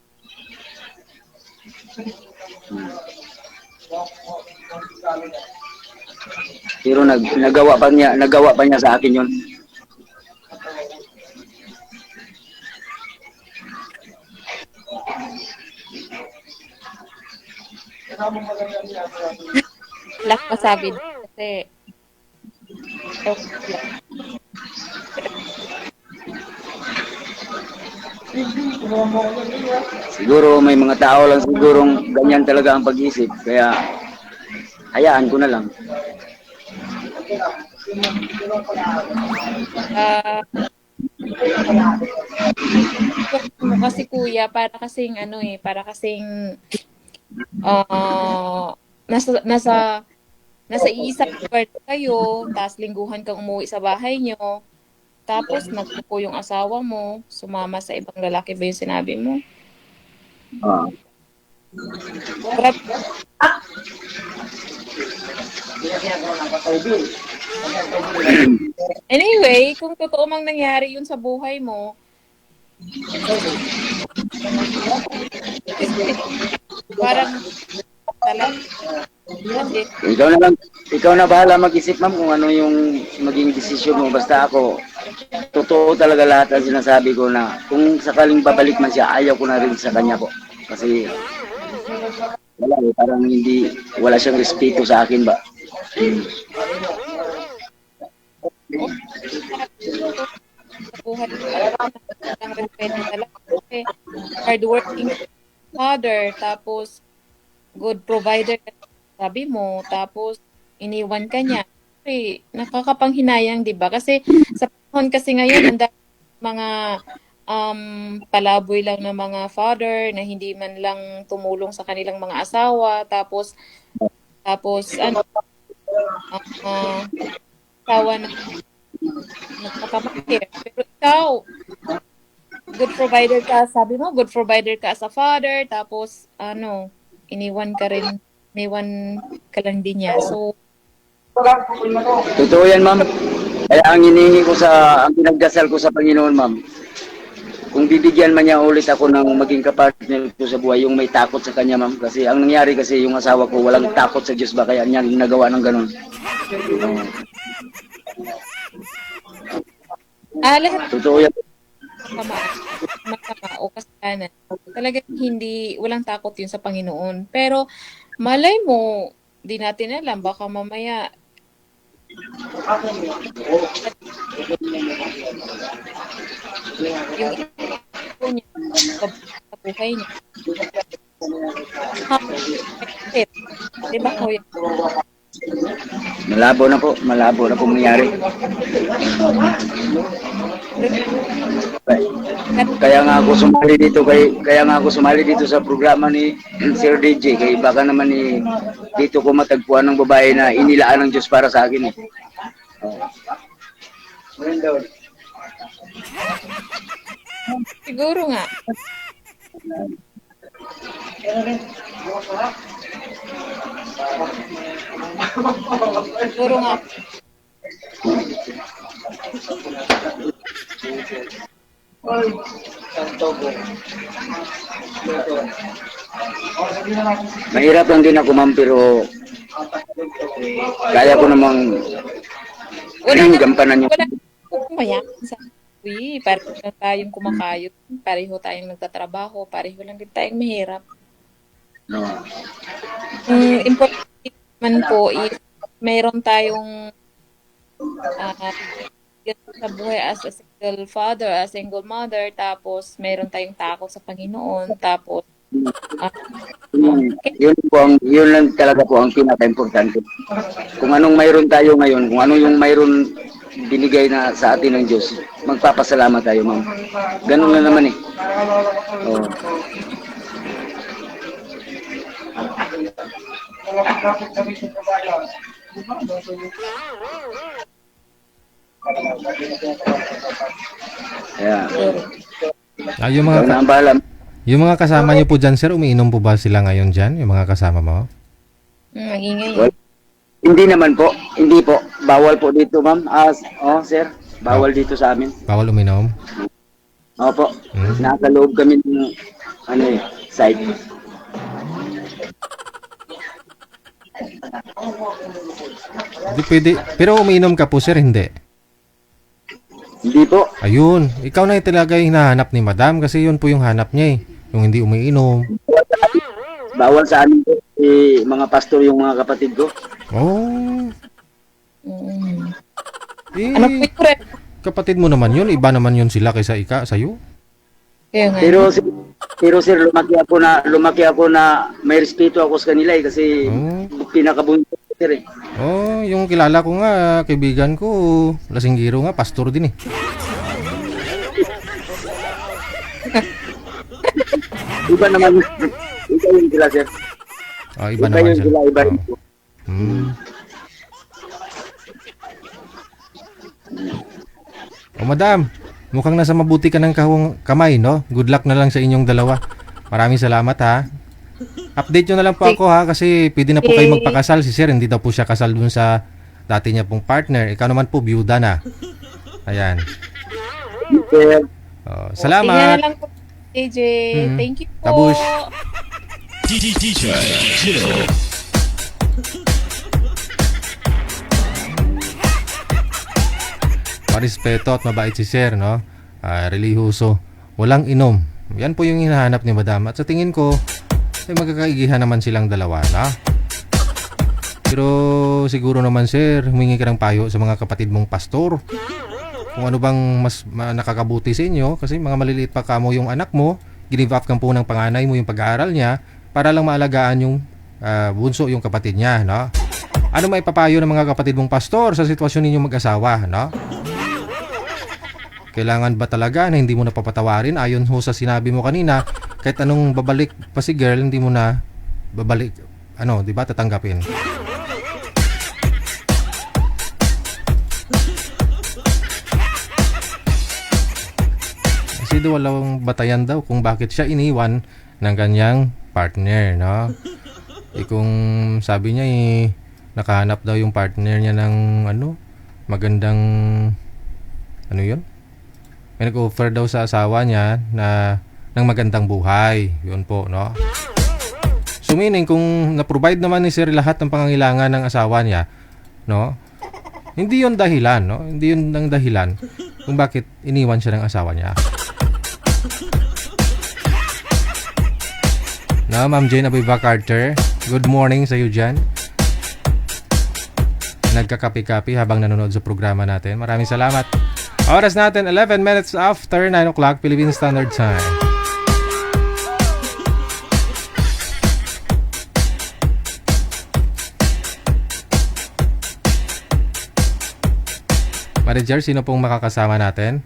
C: Pero nagawa pa niya sa akin 'yon.
B: Lak masabi kasi
C: Siguro may mga tao lang sigurong ganyan talaga ang pag-isip. Kaya hayaan ko na lang.
B: ah mo kasi kuya para kasing nasa iisang kwarto kayo, tapos lingguhan kang umuwi sa bahay nyo, tapos nagpupo yung asawa mo, sumama sa ibang lalaki ba yung sinabi mo?
C: Ah.
B: Grabe, Anyway, kung totoo mang nangyari yun sa buhay mo, parang talaga. Kasi,
C: Ikaw na bahala mag-isip ma'am kung ano yung maging desisyon mo. Basta ako, totoo talaga lahat ang sinasabi ko na kung sakaling babalik man siya, ayaw ko na rin sa kanya po. Kasi wala parang wala siyang respeto sa akin ba.
B: sa buhay mo, ang respeto talaga. Kasi hardworking father, tapos good provider, sabi mo, tapos iniwan ka niya. Kasi nakakapanghinayang, di ba? Kasi sa panahon kasi ngayon, ang dami mga palaboy lang ng mga father na hindi man lang tumulong sa kanilang mga asawa, tapos ano, asawa na nagpakamahir. Pero ikaw, good provider ka, sabi mo, good provider ka as a father, tapos ano, iniwan ka lang din niya. So,
C: Totoo yan ma'am. Kaya ang pinagdasal ko sa Panginoon ma'am, kung bibigyan man niya ulit ako ng maging kapartner ko sa buhay, yung may takot sa kanya ma'am. Kasi ang nangyari kasi yung asawa ko walang takot sa Diyos ba, kaya niya nagawa ng ganun.
B: lahat
C: Totoo yan.
B: masama o kasalanan. Talagang walang takot yun sa Panginoon. Pero, malay mo, di natin alam, baka mamaya, yung ito niya, sa buhay niya. Di ba, Kuya?
C: Malabo na po mangyari. Kaya nga ako sumali dito sa programa ni Sir DJ kay baka naman dito ko matagpuan ng babae na inilaan ng Diyos para sa akin eh.
B: Siguro nga. Siguro nga.
C: Mahirap lang din ako ma'am pero kaya ko namang gampanan yung
B: Mayaman sa uy, pareho lang tayong kumakayod, pareho tayong nagtatrabaho, pareho lang din tayong mahirap. Importante man po is mayroon tayong sa buhay as a single father, as a single mother, tapos mayroon tayong takot sa Panginoon, tapos
C: yun lang talaga po ang pinaka-importante. Kung anong mayroon tayo ngayon, kung ano yung mayroon binigay na sa atin ng Diyos, magpapasalamat tayo, ma'am. Ganun lang naman eh. Oh. Yeah.
A: Yung mga kasama niyo po dyan, sir, umiinom po ba sila ngayon dyan? Yung mga kasama mo?
B: Ingay.
C: Well, hindi naman po. Hindi po. Bawal po dito, ma'am. Sir. Bawal dito sa amin.
A: Bawal uminom?
C: Opo. Nasa loob kami ng site.
A: Hindi pwede. Pero umiinom ka po, sir, hindi?
C: Hindi po.
A: Ayun. Ikaw na talaga yung hinahanap ni madam kasi yun po yung hanap niya eh. Yung hindi umiinom.
C: Bawal sa amin po. Mga pastor yung mga kapatid ko.
A: Oh.
B: Ano po yung correct?
A: Kapatid mo naman yun. Iba naman yun sila kaysa sa'yo.
B: Kaya nga.
C: Pero sir, lumaki ako na may respeto ako sa kanila eh kasi pinakabunso sir eh.
A: Oh, yung kilala ko nga, kaibigan ko, lasinggiro nga, pastor din eh.
C: Iba naman yung sila sir.
A: Iba naman sila.
C: Iba rin po.
A: Madam, mukhang nasa mabuti ka ng kamay, no? Good luck na lang sa inyong dalawa. Maraming salamat, ha? Update nyo na lang po ako ha, kasi pwede na po kayo magpakasal. Si sir, hindi daw po siya kasal dun sa dati niya pong partner. Ikaw naman po, byuda na. Ayan.
C: Sir,
A: Oh,
B: Tingnan na
A: salamat.
B: lang po, AJ. Thank you po.
A: Tabush.
D: DJ Jill.
A: Marespeto at mabait si sir, no? Relihuso. Walang inom. Yan po yung hinahanap ni madam. At sa tingin ko, ay magkakaigihan naman silang dalawa, na? Pero siguro naman sir, humingi ka ng payo sa mga kapatid mong pastor. Kung ano bang mas nakakabuti sa inyo, kasi mga maliliit pa kamo yung anak mo, give up ka po ng panganay mo yung pag-aaral niya para lang maalagaan yung bunso yung kapatid niya, no? Ano may papayo ng mga kapatid mong pastor sa sitwasyon ninyong mag-asawa, no? Kailangan ba talaga na hindi mo napapatawarin ayon ho sa sinabi mo kanina, kahit anong babalik pa si girl, hindi mo na babalik, ano, di ba, tatanggapin? Kasi daw walang batayan daw kung bakit siya iniwan ng kanyang partner, no? Kung sabi niya nakahanap daw yung partner niya ng ano, magandang ano yun? May nag-offer daw sa asawa niya na ng magandang buhay. Yun po, no? So meaning, kung na-provide naman ni sir lahat ng pangangailangan ng asawa niya, no? Hindi yun dahilan, no? Hindi yun ang dahilan kung bakit iniwan siya ng asawa niya. No, Ma'am Jane Abiba Carter, good morning sa iyo dyan. Nagkakapi-kapi habang nanonood sa programa natin. Maraming salamat. Oras natin 11 minutes after 9 o'clock Philippine Standard Time. Manager, sino pong makakasama natin?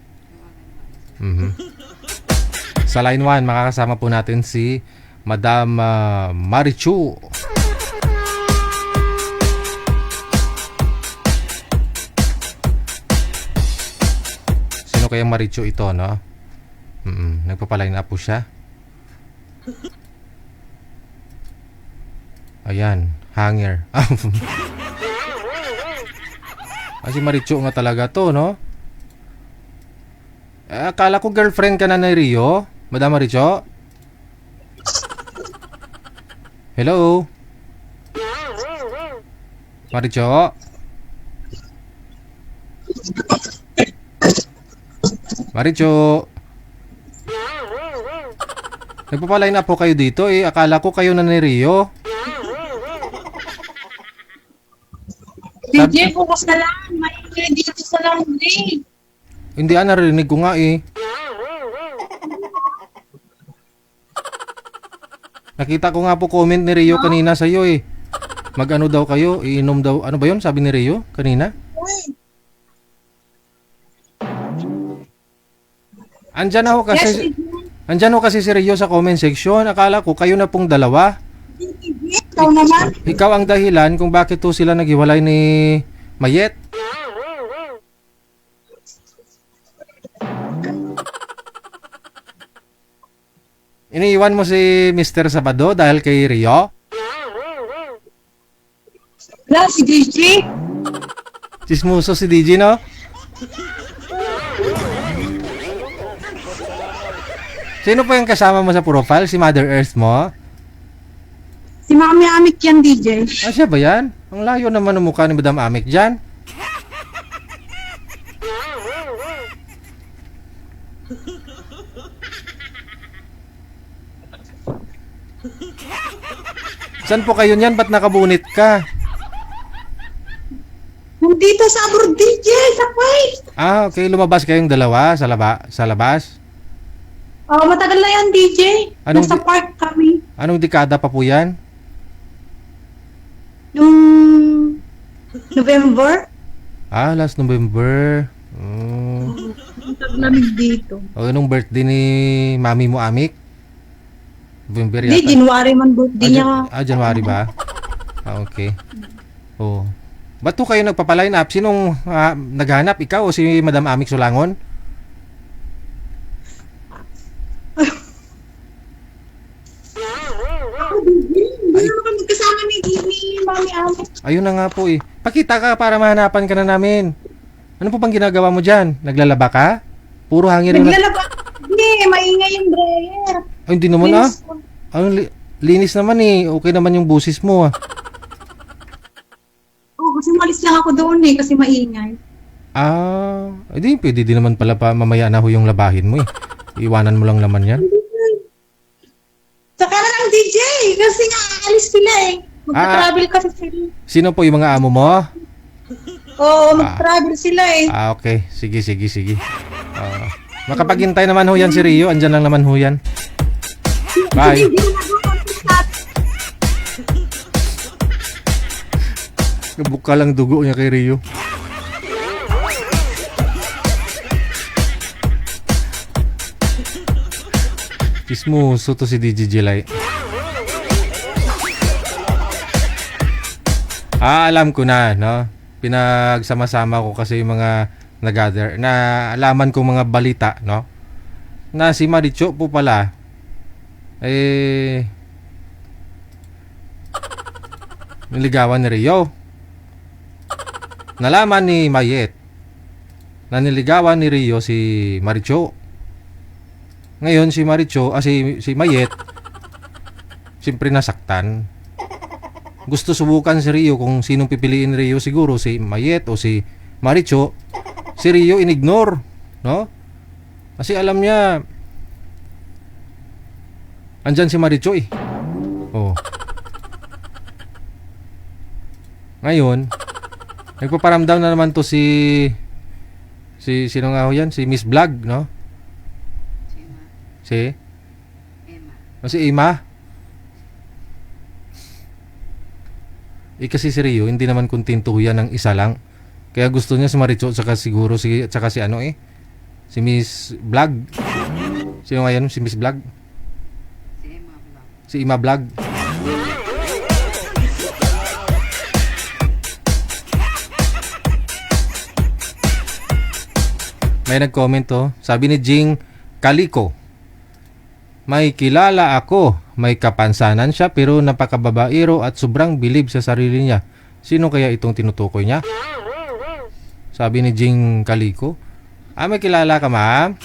A: Sa line 1, makakasama po natin si Madam Marichu. Kaya Marichu ito, no? Nagpapaline up po siya. Ayan, hanger. Kasi Marichu nga talaga to, no? Akala ko girlfriend ka na ni Rio, Madam Marichu. Hello? Marichu? Maricho. Nagpapaline up po kayo dito eh. Akala ko kayo na ni Rio.
E: DJ, bukas na lang. May dito sa laundry.
A: Hindi narinig ko nga eh. Nakita ko nga po comment ni Rio kanina sa iyo eh. Mag-ano daw kayo, iinom daw. Ano ba yun? Sabi ni Rio kanina? Andyan ako kasi, andyan ako kasi si Rio sa comment section. Akala ko kayo na pong dalawa.
E: Ikaw naman.
A: Ikaw ang dahilan kung bakit to sila naghiwalay ni Mayet. Iniiwan mo si Mr. Sabado dahil kay Rio?
E: Wala, si DJ.
A: Chismoso si DJ, no? Sino po yung kasama mo sa profile? Si Mother Earth mo?
E: Si Mami Amik yan, DJ.
A: Siya ba yan? Ang layo naman ng mukha ni Madam Amik dyan. Saan po kayo niyan? Ba't nakabunit ka?
E: Nandito sa abroad, DJ. Sa Kuwait.
A: Okay. Lumabas kayong dalawa sa labas?
E: Oh, matagal na yan, DJ.
A: Anong
E: Nasa park kami.
A: Anong dekada pa po yan?
E: Nung November.
A: Last November.
E: Ang taglamig dito.
A: Anong birthday ni mami mo, Amik? November
E: Hindi,
A: yata.
E: January man birthday niya.
A: January ba? Okay. Oh. Ba't to kayo nagpapaline up? Sinong naghanap? Ikaw o si Madam Amik Sulangon?
E: Mami Amo.
A: Ayun na nga po eh. Pakita ka para mahanapan ka na namin. Ano po bang ginagawa mo dyan? Naglalaba ka? Puro hangin yung...
E: Naglalaba. Hindi, maingay yung dryer.
A: Ay, hindi naman ah.
E: Linis ko.
A: Linis naman eh. Okay naman yung busis mo ah.
E: Oo, kasi malis lang ako doon eh, kasi maingay.
A: Ah, edi pwede din naman pala pa mamaya na ho yung labahin mo eh. Iwanan mo lang naman yan.
E: Saka na lang DJ, kasi nga alis sila eh. Mag-travel kasi sila.
A: Sino po yung mga amo mo?
E: Oo, mag-travel sila eh.
A: Ah, okay. Sige. Makapaghintay naman ho yan si Rio. Andyan lang naman ho yan. Bye.
E: Hindi na mag-contact.
A: Buka lang dugo niya kay Rio. Chismoso to si DJ Jelay. Alam ko na, no? Pinagsama-sama ko kasi yung mga nag-gather na alaman ko mga balita, no? Na si Maricho po pala niligawan ni Rio. Nalaman ni Mayet na niligawan ni Rio si Maricho. Ngayon si Maricho, si Mayet, siyempre nasaktan. Gusto subukan si Rio kung sinong pipiliin ni Rio, siguro si Mayet o si Maricho. Si Rio inignore, no? Kasi alam niya andyan si Maricho eh. Oh. Ngayon, nagpaparamdam na naman to si sino nga ho yan? Si Miss Vlog, no? Si Emma. Kasi si Rio, hindi naman kontento yan ng isa lang. Kaya gusto niya si Maricho, tsaka siguro si Miss Vlog. Sino nga yan? Si Miss Vlog? Si Emma Vlog. May nag-comment to. Sabi ni Jing Kaliko, may kilala ako, may kapansanan siya pero napakababaero at sobrang bilib sa sarili niya. Sino kaya itong tinutukoy niya? Sabi ni Jing Kaliko. May kilala ka, ma'am?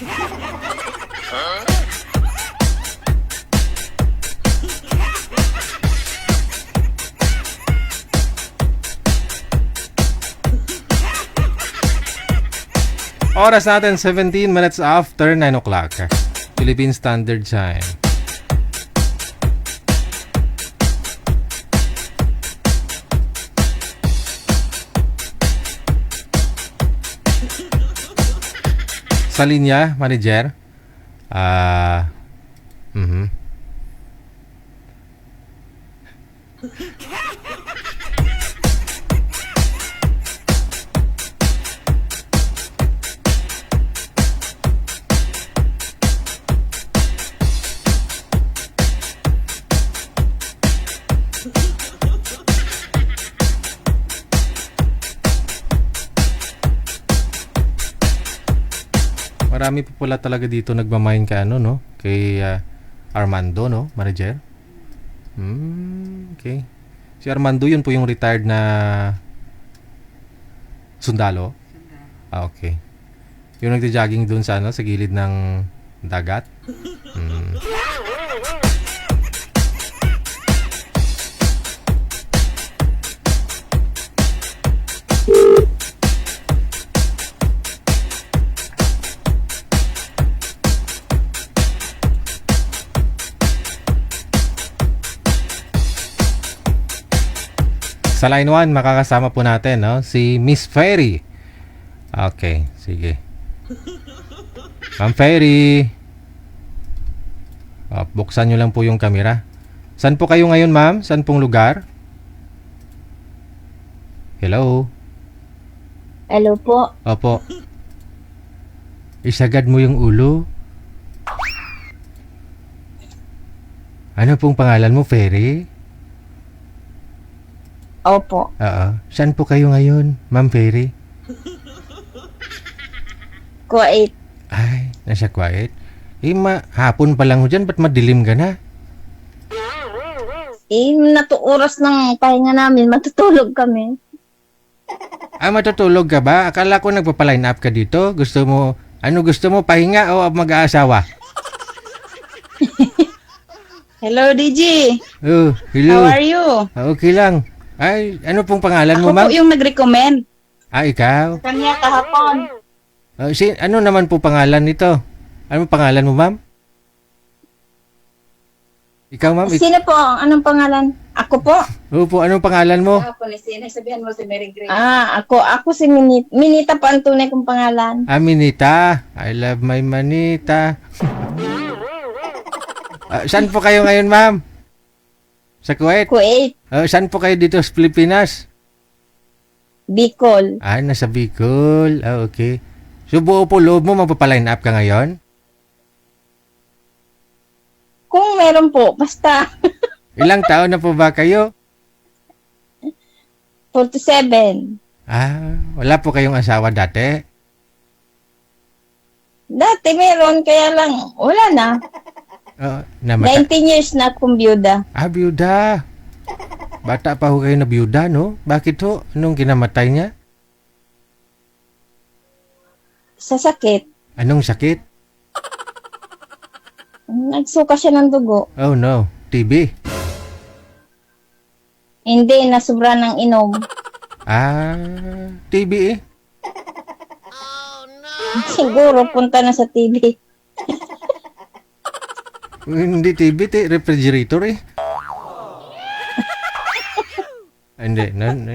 A: Oras natin 17 minutes after 9 o'clock. Philippine Standard Time. Sa linya, manager. Marami po pala talaga dito nagmamain ka no? Kay Armando, no? Manager? Okay. Si Armando yun po yung retired na sundalo? Okay. Yung nagja-jogging dun sa sa gilid ng dagat? Sa line 1, makakasama po natin, no? Si Miss Fairy. Okay, sige. Ma'am Fairy. Buksan nyo lang po yung camera. Saan po kayo ngayon, ma'am? Saan pong lugar? Hello?
F: Hello po.
A: Opo. Isagad mo yung ulo. Ano pong pangalan mo, Fairy?
F: Opo.
A: Oo. Saan po kayo ngayon, Ma'am Fairy?
F: Kuwait.
A: Ay, nasa Kuwait. Hapon pa lang ho dyan, ba't madilim ka na?
F: Oras ng pahinga namin, matutulog kami.
A: Matutulog ka ba? Akala ko nagpapaline up ka dito. Gusto mo pahinga o mag-aasawa?
E: Hello, DJ.
A: Oh, hello.
E: How are you?
A: Okay lang. Ay, ano pong pangalan mo,
E: Ako
A: ma'am?
E: po yung nag-recommend.
A: Ikaw?
E: Kanya kahapon.
A: Ano naman po pangalan nito? Ano pangalan mo, ma'am? Ikaw, ma'am?
F: Sino po? Anong pangalan? Ako po?
A: Opo, anong pangalan mo?
E: Sabihan mo si Mary Grace.
F: Ako si Minita. Minita po ang tunay kong pangalan.
A: Minita. I love my manita. Saan po kayo ngayon, ma'am? Sa Kuwait?
F: Kuwait,
A: Saan po kayo dito sa Pilipinas?
F: Bicol.
A: Nasa Bicol. Okay. So, buo po loob mo, magpapaline up ka ngayon?
F: Kung meron po, basta
A: Ilang taon na po ba kayo?
F: 47.
A: Wala po kayong asawa dati?
F: Dati meron, kaya lang, wala na.
A: Namatay.
F: 19 years na akong byuda.
A: Byuda. Bata pa ho kayo na byuda, no? Bakit ho? Anong kinamatay niya?
F: Sa sakit,
A: Anong sakit?
F: nagsuka siya ng dugo.
A: Oh no, TB.
F: Hindi, nasubra ng inom.
A: TB eh.
F: Siguro, punta na sa TV.
A: Hindi TB, refrigerator eh. Hindi,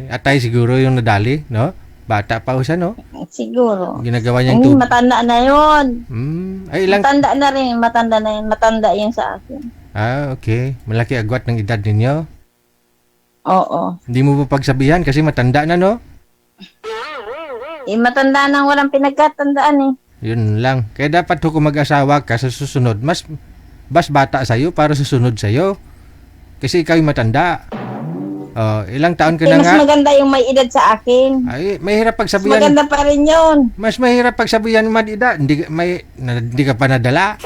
A: atay siguro yung nadali, no? Bata pa ho siya, no?
F: Siguro.
A: Ginagawa niyang
F: Ay,
A: tubig.
F: matanda na yun.
A: Ay, ilang...
F: Matanda na rin, matanda na yun. Matanda yun sa akin.
A: Okay. Malaki agwat ng edad ninyo.
F: Oo.
A: Hindi mo pa pagsabihan kasi matanda na, no?
F: Matanda nang walang pinagkatandaan eh.
A: Yun lang. Kaya dapat ho kung mag-asawa ka sa susunod, mas bata sa'yo para susunod sa'yo. Kasi ikaw yung matanda. Ilang taon ka na
F: Mas
A: nga?
F: maganda yung may edad sa akin.
A: Ay, mahirap
F: Mas
A: pagsabihan.
F: maganda pa rin yun.
A: Mas mahirap pagsabihan mo edad. Hindi ka pa nadala.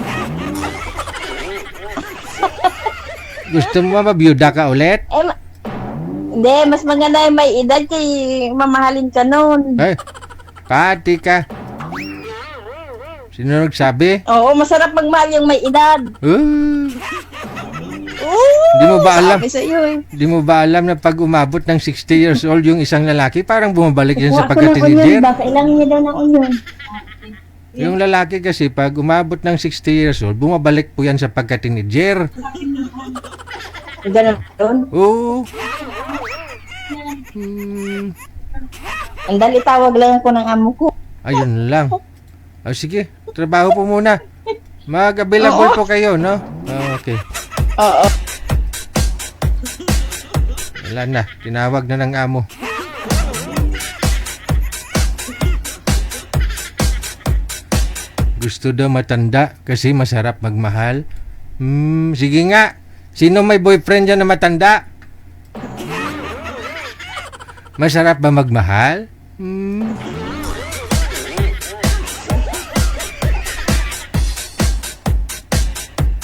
A: Gusto mo ba biyuda ka ulit?
F: Hindi, mas maganda yung may edad kay mamahalin ka nun.
A: Ay, pati ka. Sino nagsabi?
F: Oo, masarap magmahal yung may edad.
A: Di mo ba alam?
F: Sabi sa'yo eh.
A: Di mo ba alam na pag umabot ng 60 years old yung isang lalaki, parang bumabalik yan sa
F: Kuha ko ng
A: pagka-teenager?
F: onion ba? Kailangan niya daw ng onion.
A: Yung lalaki kasi, pag umabot ng 60 years old, bumabalik po yan sa pagka-teenager.
F: Ganun yun.
A: Oo.
F: Ang dali tawag lang ako ng amo ko.
A: Ayun lang. Sige, trabaho po muna. Mag-available po kayo, no? Okay.
F: Oo.
A: Wala na, tinawag na ng amo. Gusto daw matanda kasi masarap magmahal. Sige nga. Sino may boyfriend dyan na matanda? Masarap ba magmahal?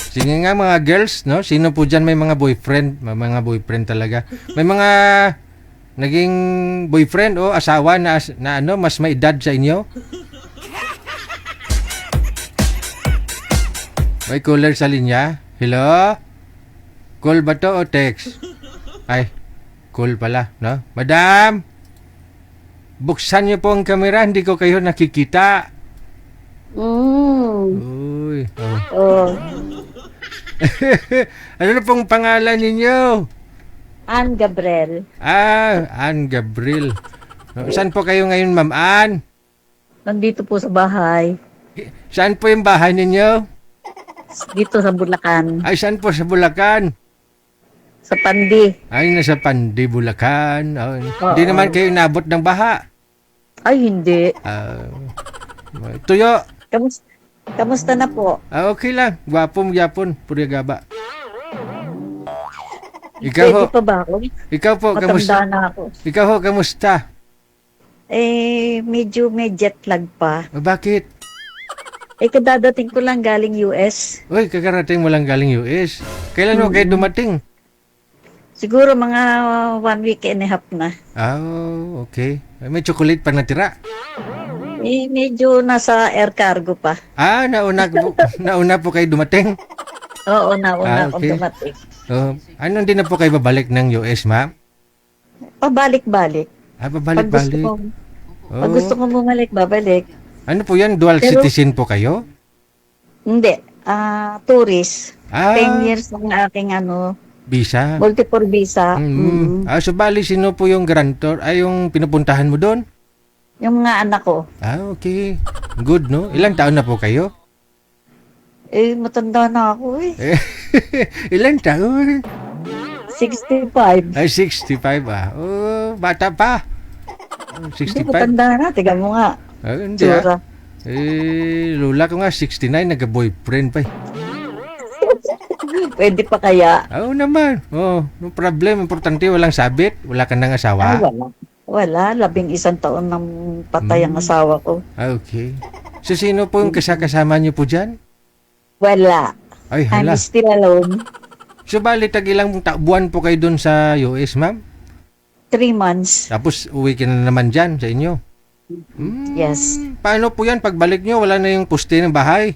A: Sige nga mga girls, no? Sino po dyan may mga boyfriend? May mga boyfriend talaga. May mga naging boyfriend o asawa na mas may edad sa inyo? May caller sa linya? Hello? Call ba to o text? Ay, call pala, no? Madam! Buksan niyo po ang camera, hindi ko kayo nakikita. Uy.
F: Oh.
A: Ano na pong pangalan ninyo?
F: Ann Gabriel.
A: Ann Gabriel. Saan po kayo ngayon, Ma'am Ann?
G: Nandito po sa bahay.
A: Saan po yung bahay ninyo?
G: Dito sa Bulacan.
A: Ay, saan po sa Bulacan?
G: Sa Pandi.
A: Ay, nasa Pandi, Bulacan. Hindi naman kayo inabot ng baha.
G: Ay, hindi.
A: Tuyo.
G: Kamusta na po?
A: Okay lang. Gwapong yapon. Purigaba. Ikaw ho.
G: Pwede pa ba ako?
A: Ikaw po,
G: Matanda
A: kamusta?
G: na ako.
A: Ikaw ho, kamusta?
G: Medyo may jet lag pa.
A: Bakit?
G: Kadadating ko lang galing US.
A: Uy, kakarating mo lang galing US. Kailan mo kayo dumating?
G: Siguro mga 1 week and a half na.
A: Oh, okay. May chocolate pa natira.
G: Eh, medyo nasa air cargo pa.
A: Ah, nauna po kayo dumating.
G: Oo, nauna akong
A: okay.
G: dumating.
A: Oh, ano hindi na po kayo babalik ng US, ma'am?
G: Pabalik-balik.
A: Ah,
G: Pag gusto
A: babalik-balik.
G: ko, pag gusto ko bumalik, babalik.
A: Ano po yan? Dual
G: Pero-
A: citizen po kayo?
G: Hindi, tourist.
A: Ah,
G: 10 years ang aking
A: visa.
G: multiple visa.
A: Mm. Ah, so bali, sino po yung grantor? Ay, yung pinupuntahan mo doon?
G: Yung mga anak ko.
A: Ah, okay. Good, no? Ilang taon na po kayo?
G: Eh, matanda na ako eh.
A: Ilang taon?
G: 65.
A: Ay, 65 ah. Oh, bata pa. Oh,
G: Hindi,
A: 65.
G: matanda na. Tiga mo nga.
A: Ah, hindi ah.
G: Tsura.
A: Lula ko nga, 69, nagka-boyfriend pa eh.
G: Pwede pa kaya?
A: Oo naman. Oh, no problem. Importante, walang sabit. Wala ka ng asawa.
G: Wala. Wala. 11 taon nang patay ang asawa ko.
A: Ah, okay. So, sino po yung kasama niyo po dyan?
G: Wala.
A: Ay,
G: I'm
A: hala.
G: still alone.
A: So, bali, tag-ilang buwan po kayo dun sa US, ma'am?
G: 3 months.
A: Tapos, uwi ka na naman dyan sa inyo?
G: Yes.
A: Paano po yan? Pagbalik nyo, wala na yung poste ng bahay.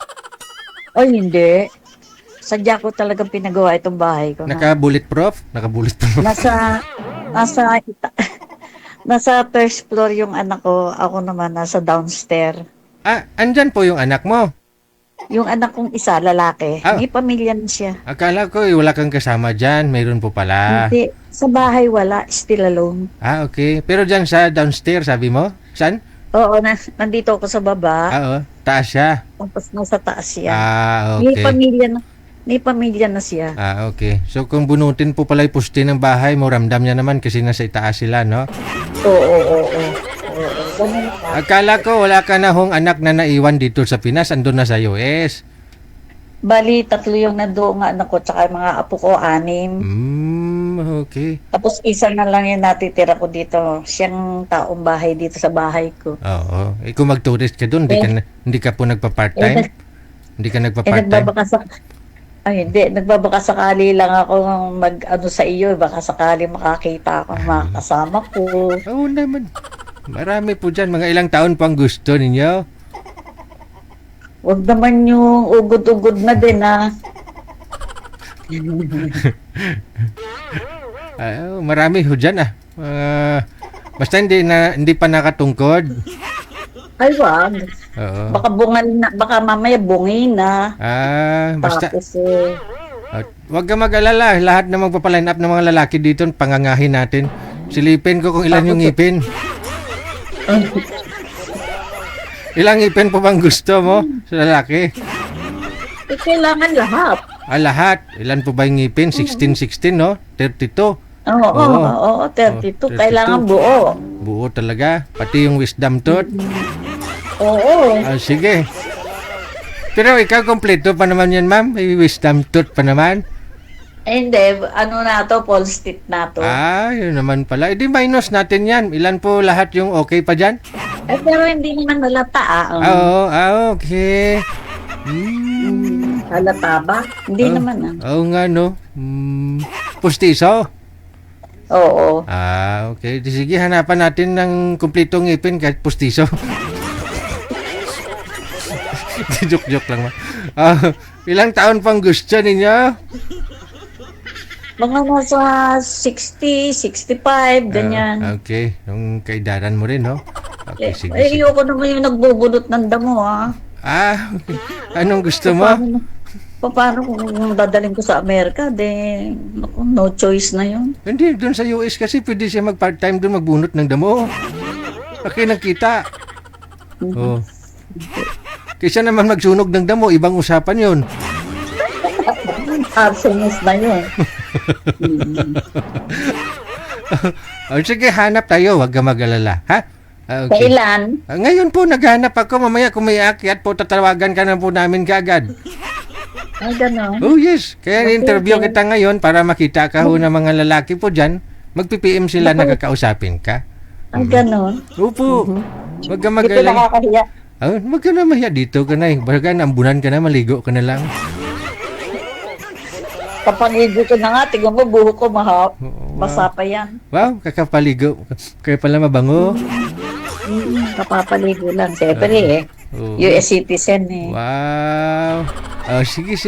G: Ay, hindi. Sadya ko talagang pinagawa itong bahay ko.
A: Naka-bulletproof? Naka-bulletproof.
G: Nasa first floor yung anak ko. Ako naman nasa downstairs.
A: Ah, andyan po yung anak mo.
G: Yung anak kong isa, lalaki.
A: Ah.
G: May pamilya na siya.
A: Akala ko, wala kang kasama dyan. Mayroon po pala.
G: Hindi. Sa bahay wala. Still alone.
A: Ah, okay. Pero dyan sa downstairs, sabi mo? Saan?
G: Oo, nandito ako sa baba.
A: Ah, oh. Taas siya.
G: Tapos nasa taas siya.
A: Ah,
G: May
A: okay.
G: pamilya na siya.
A: Ah, okay. So, kung bunutin po pala yung poste ng bahay mo, ramdam niya naman kasi nasa itaas sila, no?
G: Oo. Ganun na.
A: Akala ko, wala ka na hong anak na naiwan dito sa Pinas. Andun na sa US.
G: Bali, 3 yung nandoon nga anak ko, tsaka yung mga apo ko, 6.
A: Okay.
G: Tapos isa na lang yung natitira ko dito. Siyang taong bahay dito sa bahay ko.
A: Oo. Eh, kung mag-tourist ka doon, hindi ka po nagpa-part-time? Hindi ka nagpa-part-time?
G: Hindi. Nagbabaka sakali lang ako sa iyo. Baka sakali makakita ako ng mga kasama ko.
A: Oo naman. Marami po dyan. Mga ilang taon pang gusto ninyo.
G: Huwag naman yung ugod-ugod na din, ha.
A: Marami ho dyan, ah. Basta hindi pa nakatungkod.
G: Ay, wag.
A: Oo.
G: Baka bungal na. Baka mamaya bungin na.
A: Basta,
G: Tapos,
A: wag ka mag-alala. Lahat na magpapaline up ng mga lalaki dito, pangangahin natin. Silipin ko kung ilan yung ngipin. Ilang ngipin po bang gusto mo sa lalaki?
G: kailangan lahat.
A: Lahat. Ilan po ba yung ngipin? 16, no? 32.
G: Oo, 32.
A: 32.
G: Kailangan buo.
A: Buo talaga. Pati yung wisdom tooth.
G: Oo.
A: Sige. Pero ikaw, kompleto pa naman yan, ma'am. May wisdom tooth pa naman.
G: Hindi, na to, false teeth na to.
A: Yun naman pala. Di minus natin yan. Ilan po lahat yung okay pa dyan?
G: Pero hindi naman halata,
A: Oo, okay.
G: Halata ba? Hindi naman,
A: Oo nga, no. Pustiso?
G: Oo.
A: Okay. Di sige, hanapan natin ng kumpletong ngipin kahit pustiso. Joke lang, ma. Ilang taon pang gusto ninyo?
G: Mga nasa 60, 65, ganyan.
A: Okay. Yung kaidaran mo rin, no? Okay, sige.
G: Ayoko naman yung nagbubulot ng damo, ha?
A: Anong gusto mo?
G: Paano kung dadaling ko sa Amerika? No choice na yun.
A: Hindi, doon sa US kasi pwede siya mag-part-time doon magbunot ng damo. Okay, nakita. Oh. Kaysa naman magsunog ng damo, ibang usapan yun.
G: Arsonist na yun.
A: Sige, hanap tayo. Huwag ka mag-alala. Ha? Okay.
G: Kailan?
A: Ngayon po, naghanap ako. Mamaya kung may akyat po, tatawagan ka na po namin kaagad.
G: Gano'n.
A: Oh, yes. Kaya
G: Okay,
A: interview
G: okay.
A: kita ngayon para makita ka ho ng mga lalaki po dyan. Mag-PPM sila, nagkakausapin ka.
G: Gano'n.
A: Opo. Huwag ka
G: Ito
A: mag-alala.
G: nakakahiya.
A: Huwag ka na mahiya dito ka na eh. Baga, ambunan ka na, maligo ka na lang.
G: Kapaligo ko na nga, tingnan mo, buhok ko mahap.
A: Oo,
G: Basa pa yan.
A: Wow, kakapaligo. Kaya pala mabango.
G: Kapapaligo lang. Siyempre eh.
A: Oo.
G: US citizen eh.
A: Wow. Oh, sige.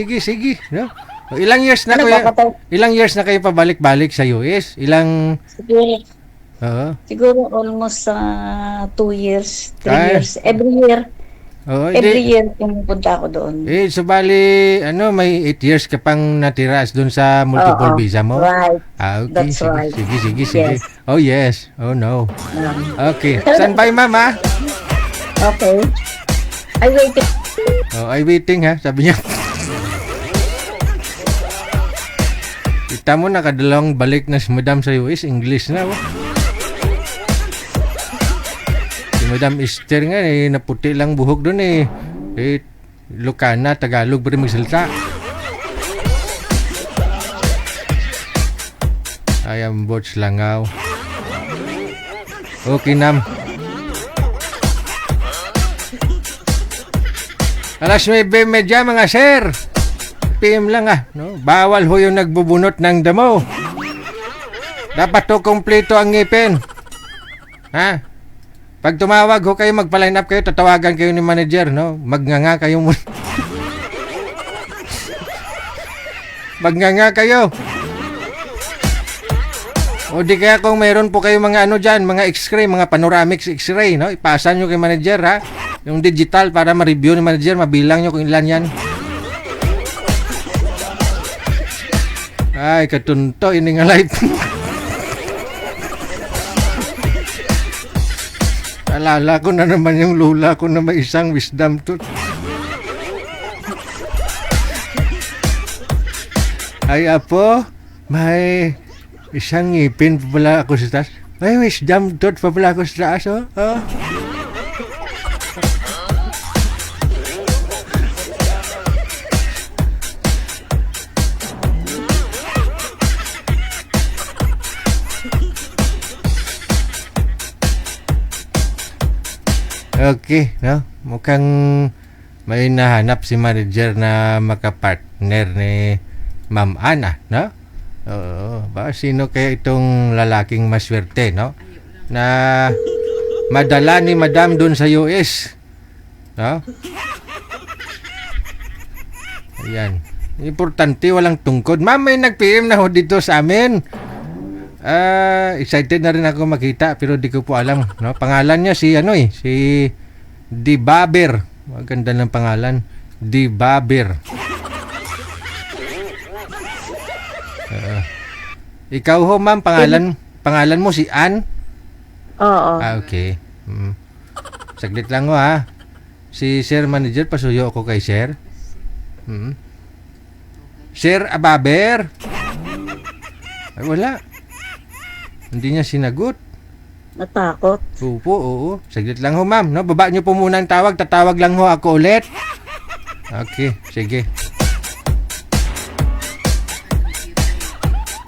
A: No? Oh, ilang years na
G: Ano
A: kayo?
G: ba, patay?
A: Ilang years na kayo pabalik-balik sa US? Ilang
G: Siguro,
A: Oo.
G: siguro almost 2 years, 3
A: Ay.
G: years. Every year.
A: Oo,
G: Every
A: hindi.
G: year pumupunta ako doon.
A: So bali, may 8 years ka pang natira doon sa multiple
G: Oo,
A: visa mo?
G: Right.
A: Ah, okay.
G: That's
A: sige,
G: right.
A: Sige.
G: Yes.
A: Oh, yes. Oh, no. Okay.
G: Um,
A: Saan ba yung mama?
G: Okay. I waited.
A: Oh, I waiting ha, sabi niya. Kita mo nakadalawang balik na si Madam sa US, English na. Oh. Si Madam Esther nga naputi lang buhok doon Lucana, Tagalog pa rin magsalita. I am Bots Langaw. Okay, Nam. Alas 9:30 mga sir. PM lang no? Bawal ho yung nagbubunot ng damo. Dapat to kompleto ang ngipin. Ha? Pag tumawag ho kayo, magpa-line up kayo, tatawagan kayo ni manager, no? Magnganga kayo muna. Magnganga kayo. O di kaya kung mayroon po kayo mga dyan, mga x-ray, mga panoramic x-ray, no? Ipasa nyo kay manager, ha? Yung digital para ma-review ni manager, mabilang nyo kung ilan yan. Ay, katunto, ini nga live. Alala ko na naman yung lula ko na may isang wisdom tooth. Ay, apo, may isang ngipin pa pala ako sa taas. May wisdom tooth pa pala ako sa taas, oh. Okay, no? Mukhang may nahanap si manager na makapartner ni Ma'am Ana, no? Oo, ba sino kaya itong lalaking maswerte, no? Na madala ni Madam doon sa US. No? Ayan. Importante, walang tungkod. Ma'am, may nag-PM na ho dito sa amin. Excited na rin ako makita pero di ko po alam, no? Pangalan niya si si Dibaber. Maganda ng pangalan, Dibaber. Ikaw ho, ma'am, pangalan mo si Ann?
G: Oo.
A: Okay. Saglit lang ho, ha. Si Sir Manager, pasuyo ako kay Sir. Sir Ababer. Ay, wala. Hindi niya sinagot.
G: Natakot.
A: Oo. Saglit lang ho, ma'am. No? Baba niyo po muna ang tawag. Tatawag lang ho ako ulit. Okay, sige.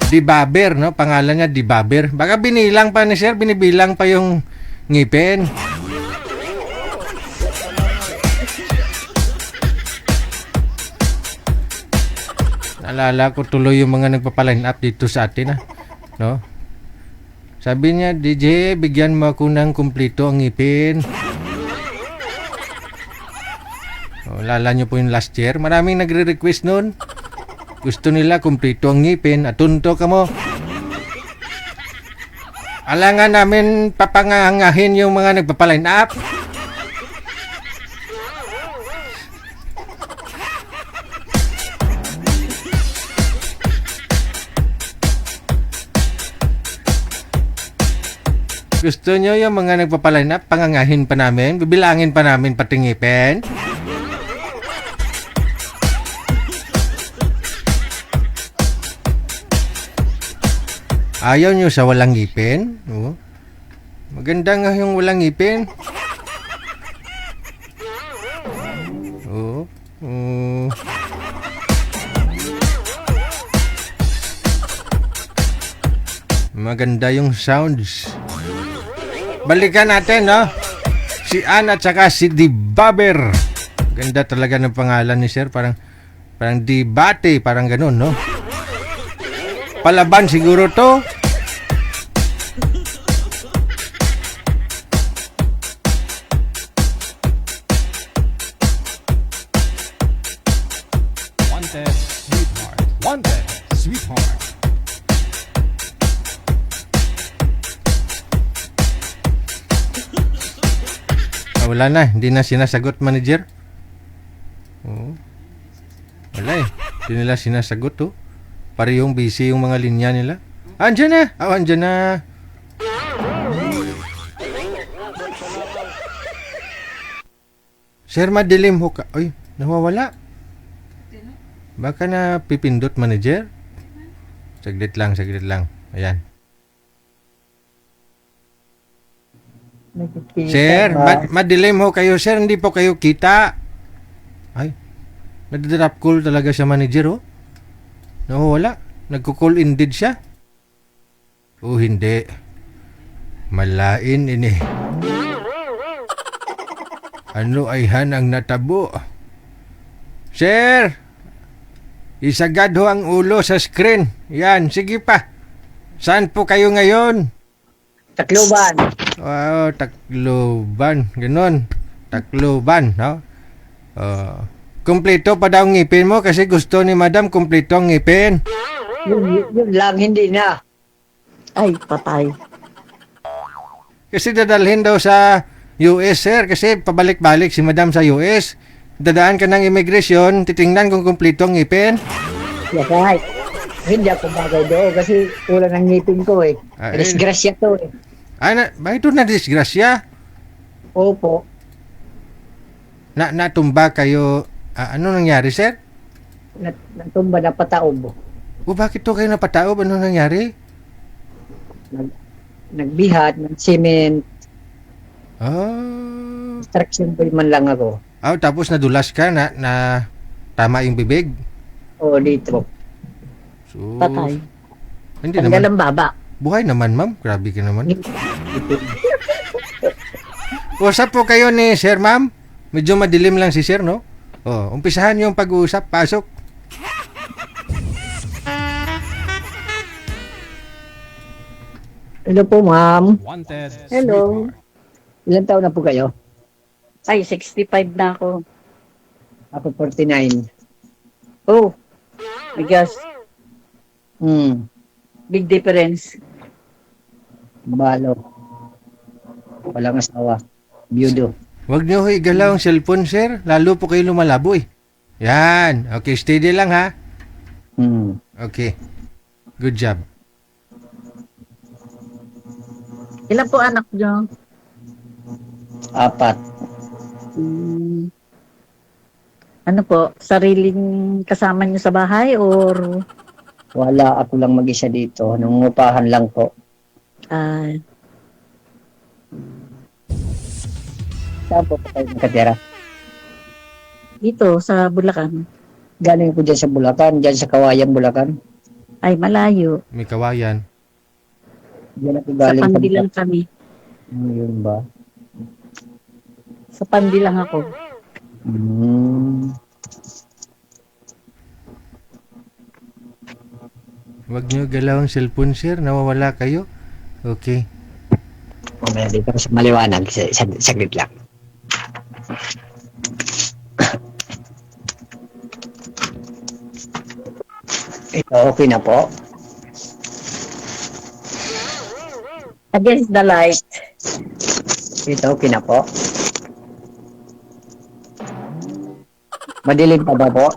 A: Dibaber, no? Pangalan niya Dibaber. Baka binilang pa ni Sir. Binibilang pa yung ngipin. Naalala ko tuloy yung mga nagpapaline up dito sa atin, no? Sabi niya, DJ, bigyan mo ako ng kumpleto ang ngipin. Lala niyo po yung last year. Maraming nagre-request noon. Gusto nila kumpleto ang ngipin. Atunto ka mo. Alangan namin papangangahin yung mga nagpapaline up. Gusto nyo yung mga nagpapaline up, pangangahin pa namin, bibilangin pa namin pati ngipin. Ayaw nyo sa walang ngipin? Oo. Maganda nga yung walang ngipin. Oo. Maganda yung sounds. Balikan natin, no? Si Ann at saka si Dibaber. Ganda talaga ng pangalan ni Sir. Parang debate, parang ganun, no? Palaban siguro to.
D: Wanted, sweetheart. Wanted, sweetheart.
A: Wala na, hindi na sinasagot manager. Oo. Wala eh. Hindi nila sinasagot to. Parehong busy yung mga linya nila. Andyan na! Andyan na! Sir, madilim ho ka. Ay, nawawala. Baka na pipindot manager? Saglit lang, saglit lang. Ayan. Sir, madilim ho kayo, sir. Hindi po kayo kita. Ay, nagda-drop call talaga siya, manager, oh. Nawawala. Nagko-call indeed siya. Oh, hindi. Malain ini. Ano ay hanang natabo? Sir, isagad ho ang ulo sa screen. Yan, sige pa. Saan po kayo ngayon?
H: Tacloban.
A: Wow, Tacloban. Ganon. Tacloban, no? Kumpleto pa daw ang ngipin mo kasi gusto ni madam kumpleto ang ngipin.
H: Yun lang, hindi na.
G: Ay, patay.
A: Kasi dadalhin daw sa US, sir. Kasi pabalik-balik si madam sa US. Dadaan ka ng immigration, titingnan kung kumpleto ang ngipin.
H: Yes, right. Hindi ako bagay doon kasi kulang ng ngipin ko eh. Disgrasya to eh.
A: Bakit ito na disgrasya?
H: Opo.
A: Natumba kayo. Ano nangyari, sir?
H: Natumba na pataob.
A: Bakit to kayo napataob? Ano nangyari?
H: Nagbihat ng cement.
A: Oh.
H: Construction boy man lang ako.
A: Tapos nadulas ka na tama yung bibig?
H: Oo, dito.
A: So,
G: Patay.
A: hindi
G: Tanggal
A: naman.
G: ang baba.
A: Buhay naman, ma'am. Grabe ka naman. Usap po kayo ni sir, ma'am. Medyo madilim lang si sir, no? Umpisahan yung pag-uusap. Pasok.
H: Hello po, ma'am.
D: Wanted,
G: Hello.
D: sweetheart.
H: Ilan taon na po kayo?
G: Ay, 65 na ako.
H: Ako 49.
G: Oh, I guess, big difference.
H: Balo. Walang asawa. Byudo.
A: Huwag niyo ho igalaw ang cellphone, sir. Lalo po kayo lumalabo, eh. Yan. Okay, steady lang, ha? Okay. Good job.
G: Ilan po anak niyo?
H: 4.
G: Ano po, sariling kasama niyo sa bahay or
H: Wala, ako lang mag-isa dito. Nangungupahan lang po. Saan po kayo nakatira?
G: dito sa Bulacan?
H: Galing po dyan sa Bulacan, dyan sa Kawayan, Bulacan.
G: Ay, malayo.
A: May kawayan.
H: Diyan ako
G: Sa
H: galing
G: Pandi lang kami.
H: Yun ba?
G: Sa Pandi lang ako.
A: Huwag niyo galaw ang cellphone, sir. Nawawala kayo. Okay.
H: Mamaya dito sa maliwanag, saglit lang. Ito, okay na po.
G: Against the light.
H: Ito, okay na po. Madilim pa ba po?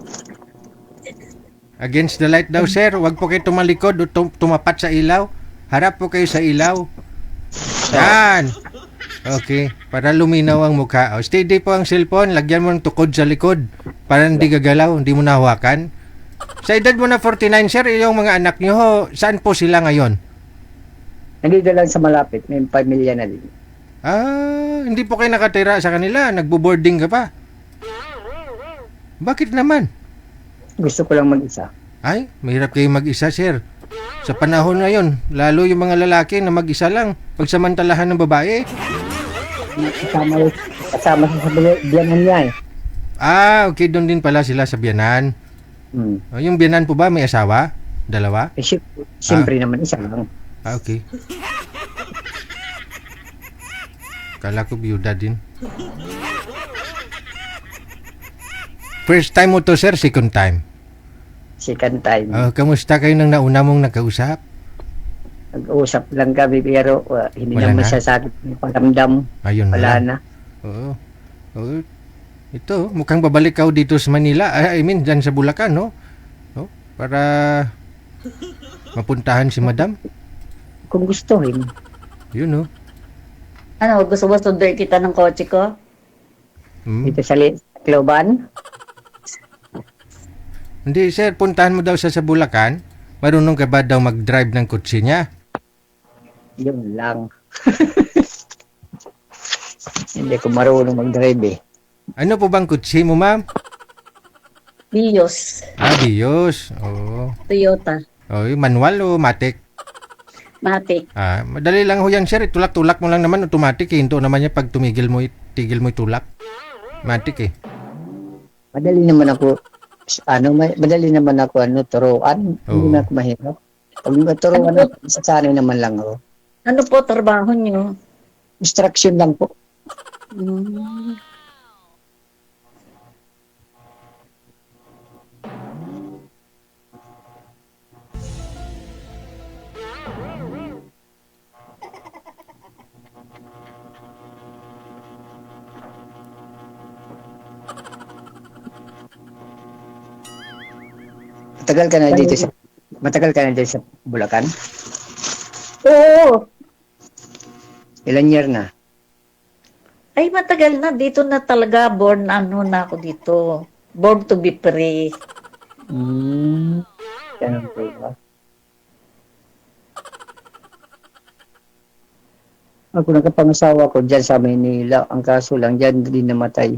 A: Against the light daw, sir. Huwag po kayo tumalikod o tumapat sa ilaw. Harap po kayo sa ilaw. Yan. Okay. Para luminaw ang mukha. Steady po ang cellphone. Lagyan mo ng tukod sa likod. Para hindi gagalaw. Hindi mo nahawakan. Sa edad mo na 49, sir, yung mga anak nyo, saan po sila ngayon?
H: Nandito lang sa malapit. May pamilya na din.
A: Hindi po kayo nakatira sa kanila. Nagbo-boarding ka pa. Bakit naman?
H: Gusto ko lang mag-isa.
A: Ay, mahirap kayo mag-isa, sir. Sa panahon ngayon, lalo yung mga lalaki na mag-isa lang, pagsamantalahan ng babae.
H: Kasama sa biyanan niya eh.
A: Okay, doon din pala sila sa biyanan. Yung biyanan po ba may asawa? Dalawa?
H: Eh, siyempre naman isa lang.
A: Ah, okay. Kala ko biyuda din. First time mo to, sir? Second time?
H: Second time.
A: Kamusta kayo nang nauna mong nakausap?
H: Nag-uusap lang kami pero hindi
A: Wala
H: naman
A: na?
H: siya sabi ng paramdam.
A: Ayun
H: Wala
A: lang.
H: na.
A: Oo. Oo. Ito, mukhang babalik ka dito sa Manila. I mean, dyan sa Bulacan, no? No? Para mapuntahan si madam.
H: Kung gustuhin.
A: Yun, no?
G: Ano, gusto mo sunduin kita ng kotse ko?
A: Hmm.
H: Dito sa Cloban.
A: Hindi, sir, puntahan mo daw siya sa Bulacan. Marunong ka ba daw mag-drive ng kotse niya?
H: Yun lang. Hindi ko marunong mag-drive eh.
A: Ano po bang kotse mo, ma'am?
G: Vios,
A: Vios. Oo.
G: Toyota,
A: Oh, manual o matic?
G: Matic.
A: Madali lang ho yan, sir. Tulak-tulak mo lang naman, automatic. Hinto naman niya pag tigil mo itulak. Matic eh.
H: Madali naman ako turuan. Hindi
A: Oo.
H: na ako mahirap. Pag maturuan ako, sasanay naman lang ako.
G: Ano po trabaho niyo?
H: Instruction lang po.
G: Hmm.
H: Matagal ka na dito sa Bulacan?
G: Oo.
H: Ilan year na?
G: Ay, matagal na. Dito na talaga. Born na ako dito. Born to be free.
H: Ganun po ba? Ako nakapangasawa ko dyan sa Maynila. Ang kaso lang dyan din namatay.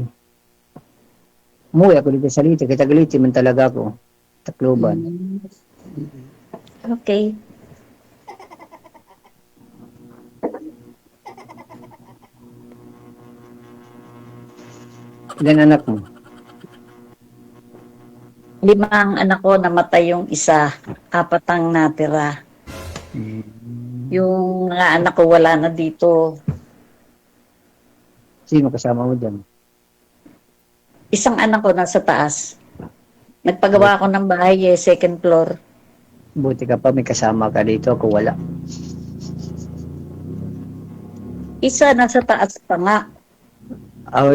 H: Umuwi ako dito sa Liti. Kaya Tagaliti man talaga ako. Tacloban.
G: Okay.
H: Ilan anak mo?
G: 5 ang anak ko, namatay yung isa. 4 ang natira. Yung mga anak ko wala na dito.
H: Sino kasama mo dyan?
G: Isang anak ko nasa taas. Nagpagawa ako ng bahay, second floor.
H: Buti ka pa may kasama ka dito. Ako wala.
G: Isa nasa taas pa nga.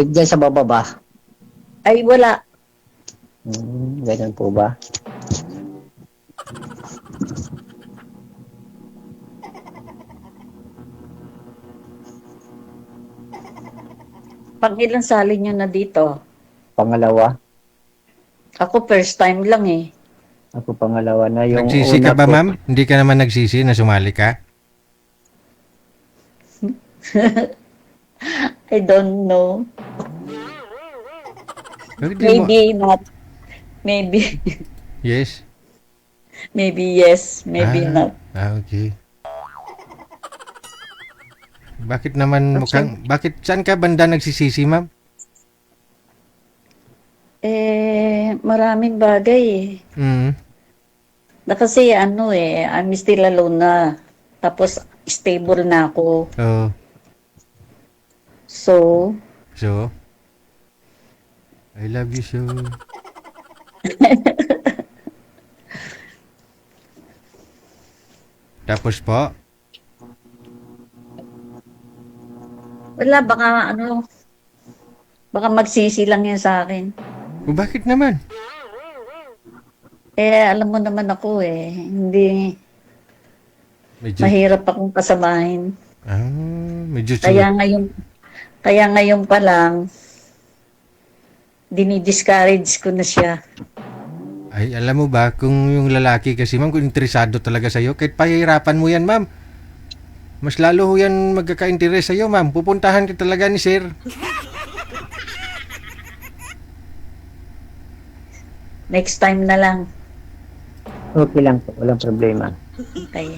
H: Dyan sa bababa.
G: Ay, wala.
H: Ganun po ba?
G: Pang ilang sali nyo na dito?
H: Pangalawa.
G: Ako first time lang eh.
H: Ako pangalawa na. Yung
A: Nagsisi ka
H: una
A: ba,
H: ko-
A: ma'am? Hindi ka naman nagsisi na sumali ka?
G: I don't know.
A: Bakit di mo-
G: Maybe not. Maybe.
A: Yes?
G: Maybe yes. Maybe not.
A: Okay. Bakit naman bakit saan ka banda nagsisisi, ma'am?
G: Maraming bagay eh. Na kasi I'm still alone na. Tapos stable na ako.
A: Oh,
G: So,
A: so I love you so. Tapos po,
G: wala, baka magsisi lang yan sa akin.
A: bakit naman?
G: Alam mo naman ako hindi,
A: Medyo,
G: mahirap akong kasamahin.
A: medyo
G: Kaya ngayon pa lang, dinidiscourage ko na siya.
A: Ay, alam mo ba, kung yung lalaki kasi, ma'am, kung interesado talaga sa'yo, kahit pahihirapan mo yan, ma'am, mas lalo ho yan magkaka-interest sa'yo, ma'am. Pupuntahan ka talaga ni sir.
G: Next time na lang.
H: Okay lang po. Walang problema.
G: Okay.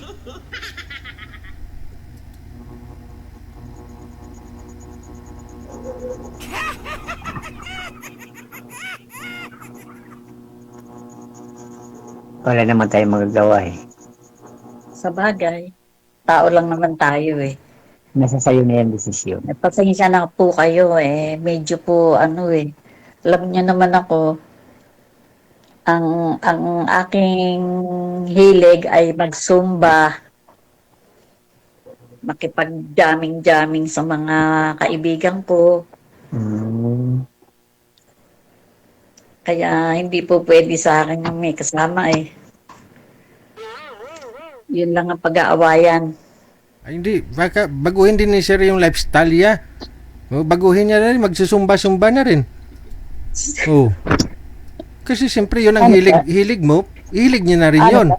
H: Wala naman tayong magagawa eh.
G: Sa bagay, tao lang naman tayo eh.
H: Nasa sayo na yung desisyon.
G: Pasensya na po kayo eh. Medyo po ano eh. Alam niyo naman ako, ang aking hilig ay magsumba, makipag-jamming-jamming sa mga kaibigan ko.
H: Hmm.
G: Kaya hindi po pwede sa akin yung may kasama eh. Yun lang ang pag-aawayan.
A: Ay, hindi. Baka baguhin din ni sir yung lifestyle niya. O, baguhin niya na rin. Magsusumba-sumba na rin. Oh. Kasi siyempre yun ang
H: Ano
A: hilig mo. Hilig niya na rin
H: Ano
A: yun.
H: ka?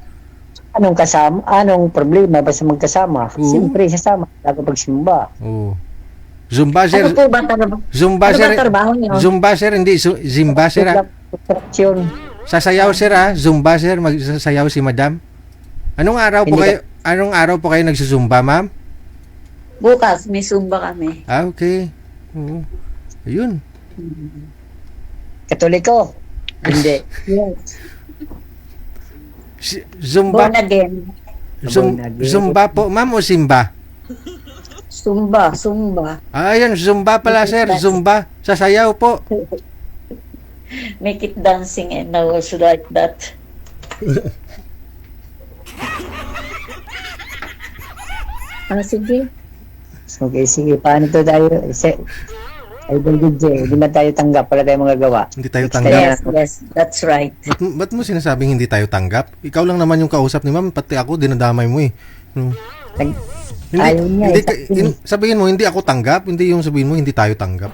H: Anong kasama? Anong problema basta magkasama?
A: Oo.
H: Siyempre, sasama. Lalo pagsimba.
A: Oh. Zumba sir.
G: Ano po ba trabaho?
A: Zumba
G: Ano
A: sir.
G: ba trabaho niyo?
A: Zumba sir. Hindi. Zumba sir ah.
H: Distraction.
A: Sasayaw sir ah. Zumba sir. Magsasayaw si madam. Anong araw po
H: Hindi
A: kayo? Anong araw po kayo nagsusumba, ma'am?
G: Bukas, may zumba kami.
A: Ah, okay. Oo. Ayun.
H: Katoliko? Hindi.
G: Yes.
A: Zumba.
G: Born again.
A: Zumba po, ma'am, o Simba?
G: Zumba.
A: Ah, ayun, Zumba pala, sir. Zumba. Sasayaw po.
G: Make it dancing and I was like that. Sige.
H: Okay, sige. Paano to tayo? Idol DJ, hindi man tayo tanggap. Wala tayong magagawa.
A: Hindi tayo
H: Next
A: tanggap.
H: time.
G: Yes, that's right.
A: Ba't mo sinasabing hindi tayo tanggap? Ikaw lang naman yung kausap ni ma'am, pati ako, dinadamay mo eh. Hmm.
H: Tag-
A: Hindi,
H: Ayaw niya,
A: hindi, sabihin mo, hindi ako tanggap, hindi yung sabihin mo, hindi tayo tanggap.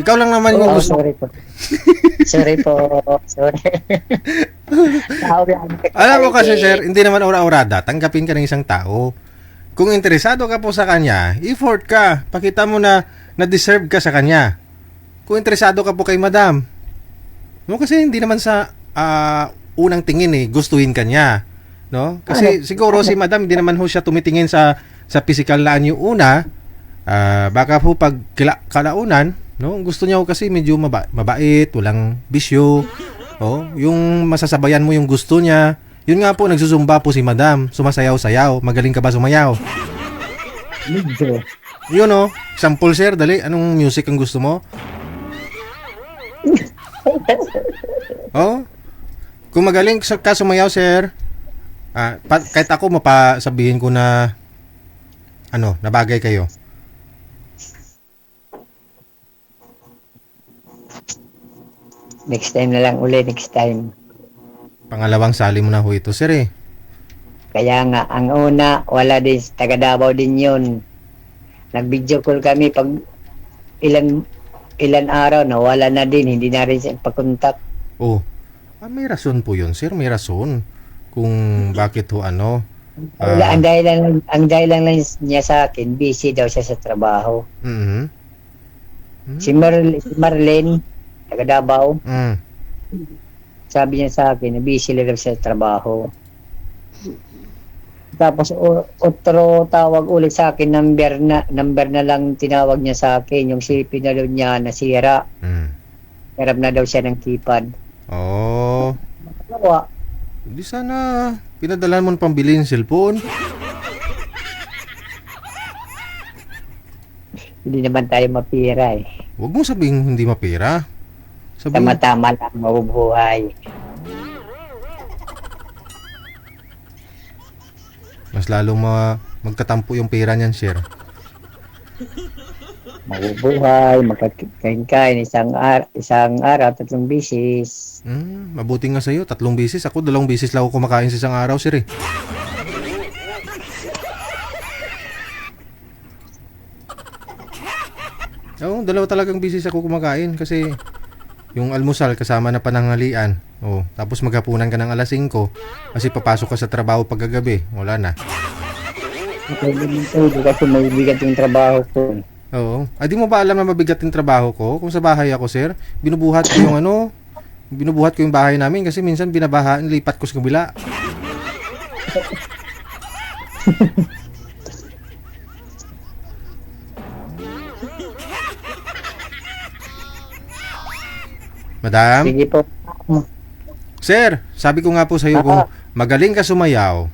A: Ikaw lang naman yung
H: Oh,
A: gusto.
H: sorry po. sorry po. Sorry.
A: Alam mo kasi, sir, hindi naman ora-orada, tanggapin ka ng isang tao. Kung interesado ka po sa kanya, effort ka, pakita mo na na-deserve ka sa kanya. Kung interesado ka po kay madam, no, kasi hindi naman sa unang tingin eh, gustuhin ka niya. No? Kasi siguro si madam hindi naman ho siya tumitingin sa physical na anyo una. Baka po pag kalaunan, no, gusto niya ho kasi medyo mabait, walang bisyo. Oh, yung masasabayan mo yung gusto niya. Yun nga po, nagsusumba po si madam. Sumasayaw-sayaw. Magaling ka ba sumayaw?
H: Medyo.
A: Yun oh. Sample sir, dali. Anong music ang gusto mo? Oh? Kung magaling ka sumayaw sir, kahit ako mapasabihin ko na nabagay kayo.
H: Next time na lang uli, next time.
A: Pangalawang sali mo na ho ito sir eh.
H: Kaya nga, ang una, wala din, taga Davao din yun. Nag-video call kami pag ilan araw na wala na din, hindi na rin siya pagkontak.
A: Oh. May rason po yun sir, may rason. Kung bakit ho
H: ang dahilan lang niya sa akin, busy daw siya sa trabaho.
A: Mhm.
H: Si Marlene, taga Davao,
A: Mm.
H: sabi niya sa akin, busy lang daw siya sa trabaho. Tapos otro tawag ulit sa akin, number na lang tinawag niya sa akin, yung silipin na daw niya nasira.
A: Mm.
H: Harap na daw siya ng keypad.
A: Oh.
H: Nawa,
A: Di sana pinadalan mo ng pambili ng cellphone.
H: hindi naman tayo mapira eh.
A: Huwag mo sabing hindi mapira. Sabihin,
H: Tama-tama lang mabubuhay.
A: mas lalong magtatampo yung pera niyan, sir.
H: Mabubuhay, magkakain-kain, isang araw, 3 bisis.
A: Mabuti nga sa'yo. 3 beses. Ako 2 beses lang ako kumakain sa isang araw, sir eh. Oo, 2 talagang beses ako kumakain kasi yung almusal kasama na pananghalian. Oh, tapos maghapunan ka ng alas 5 kasi papasok ka sa trabaho pagkagabi. Wala na.
H: Hindi kasi may bigat yung trabaho ko.
A: Oo. Ay, di mo ba alam na mabigat yung trabaho ko? Kung sa bahay ako, sir, binubuhat ko yung bahay namin kasi minsan binabahaan, lipat ko sa kabila. Madam,
H: Sige po.
A: Sir, sabi ko nga po sa iyo kung magaling ka sumayaw,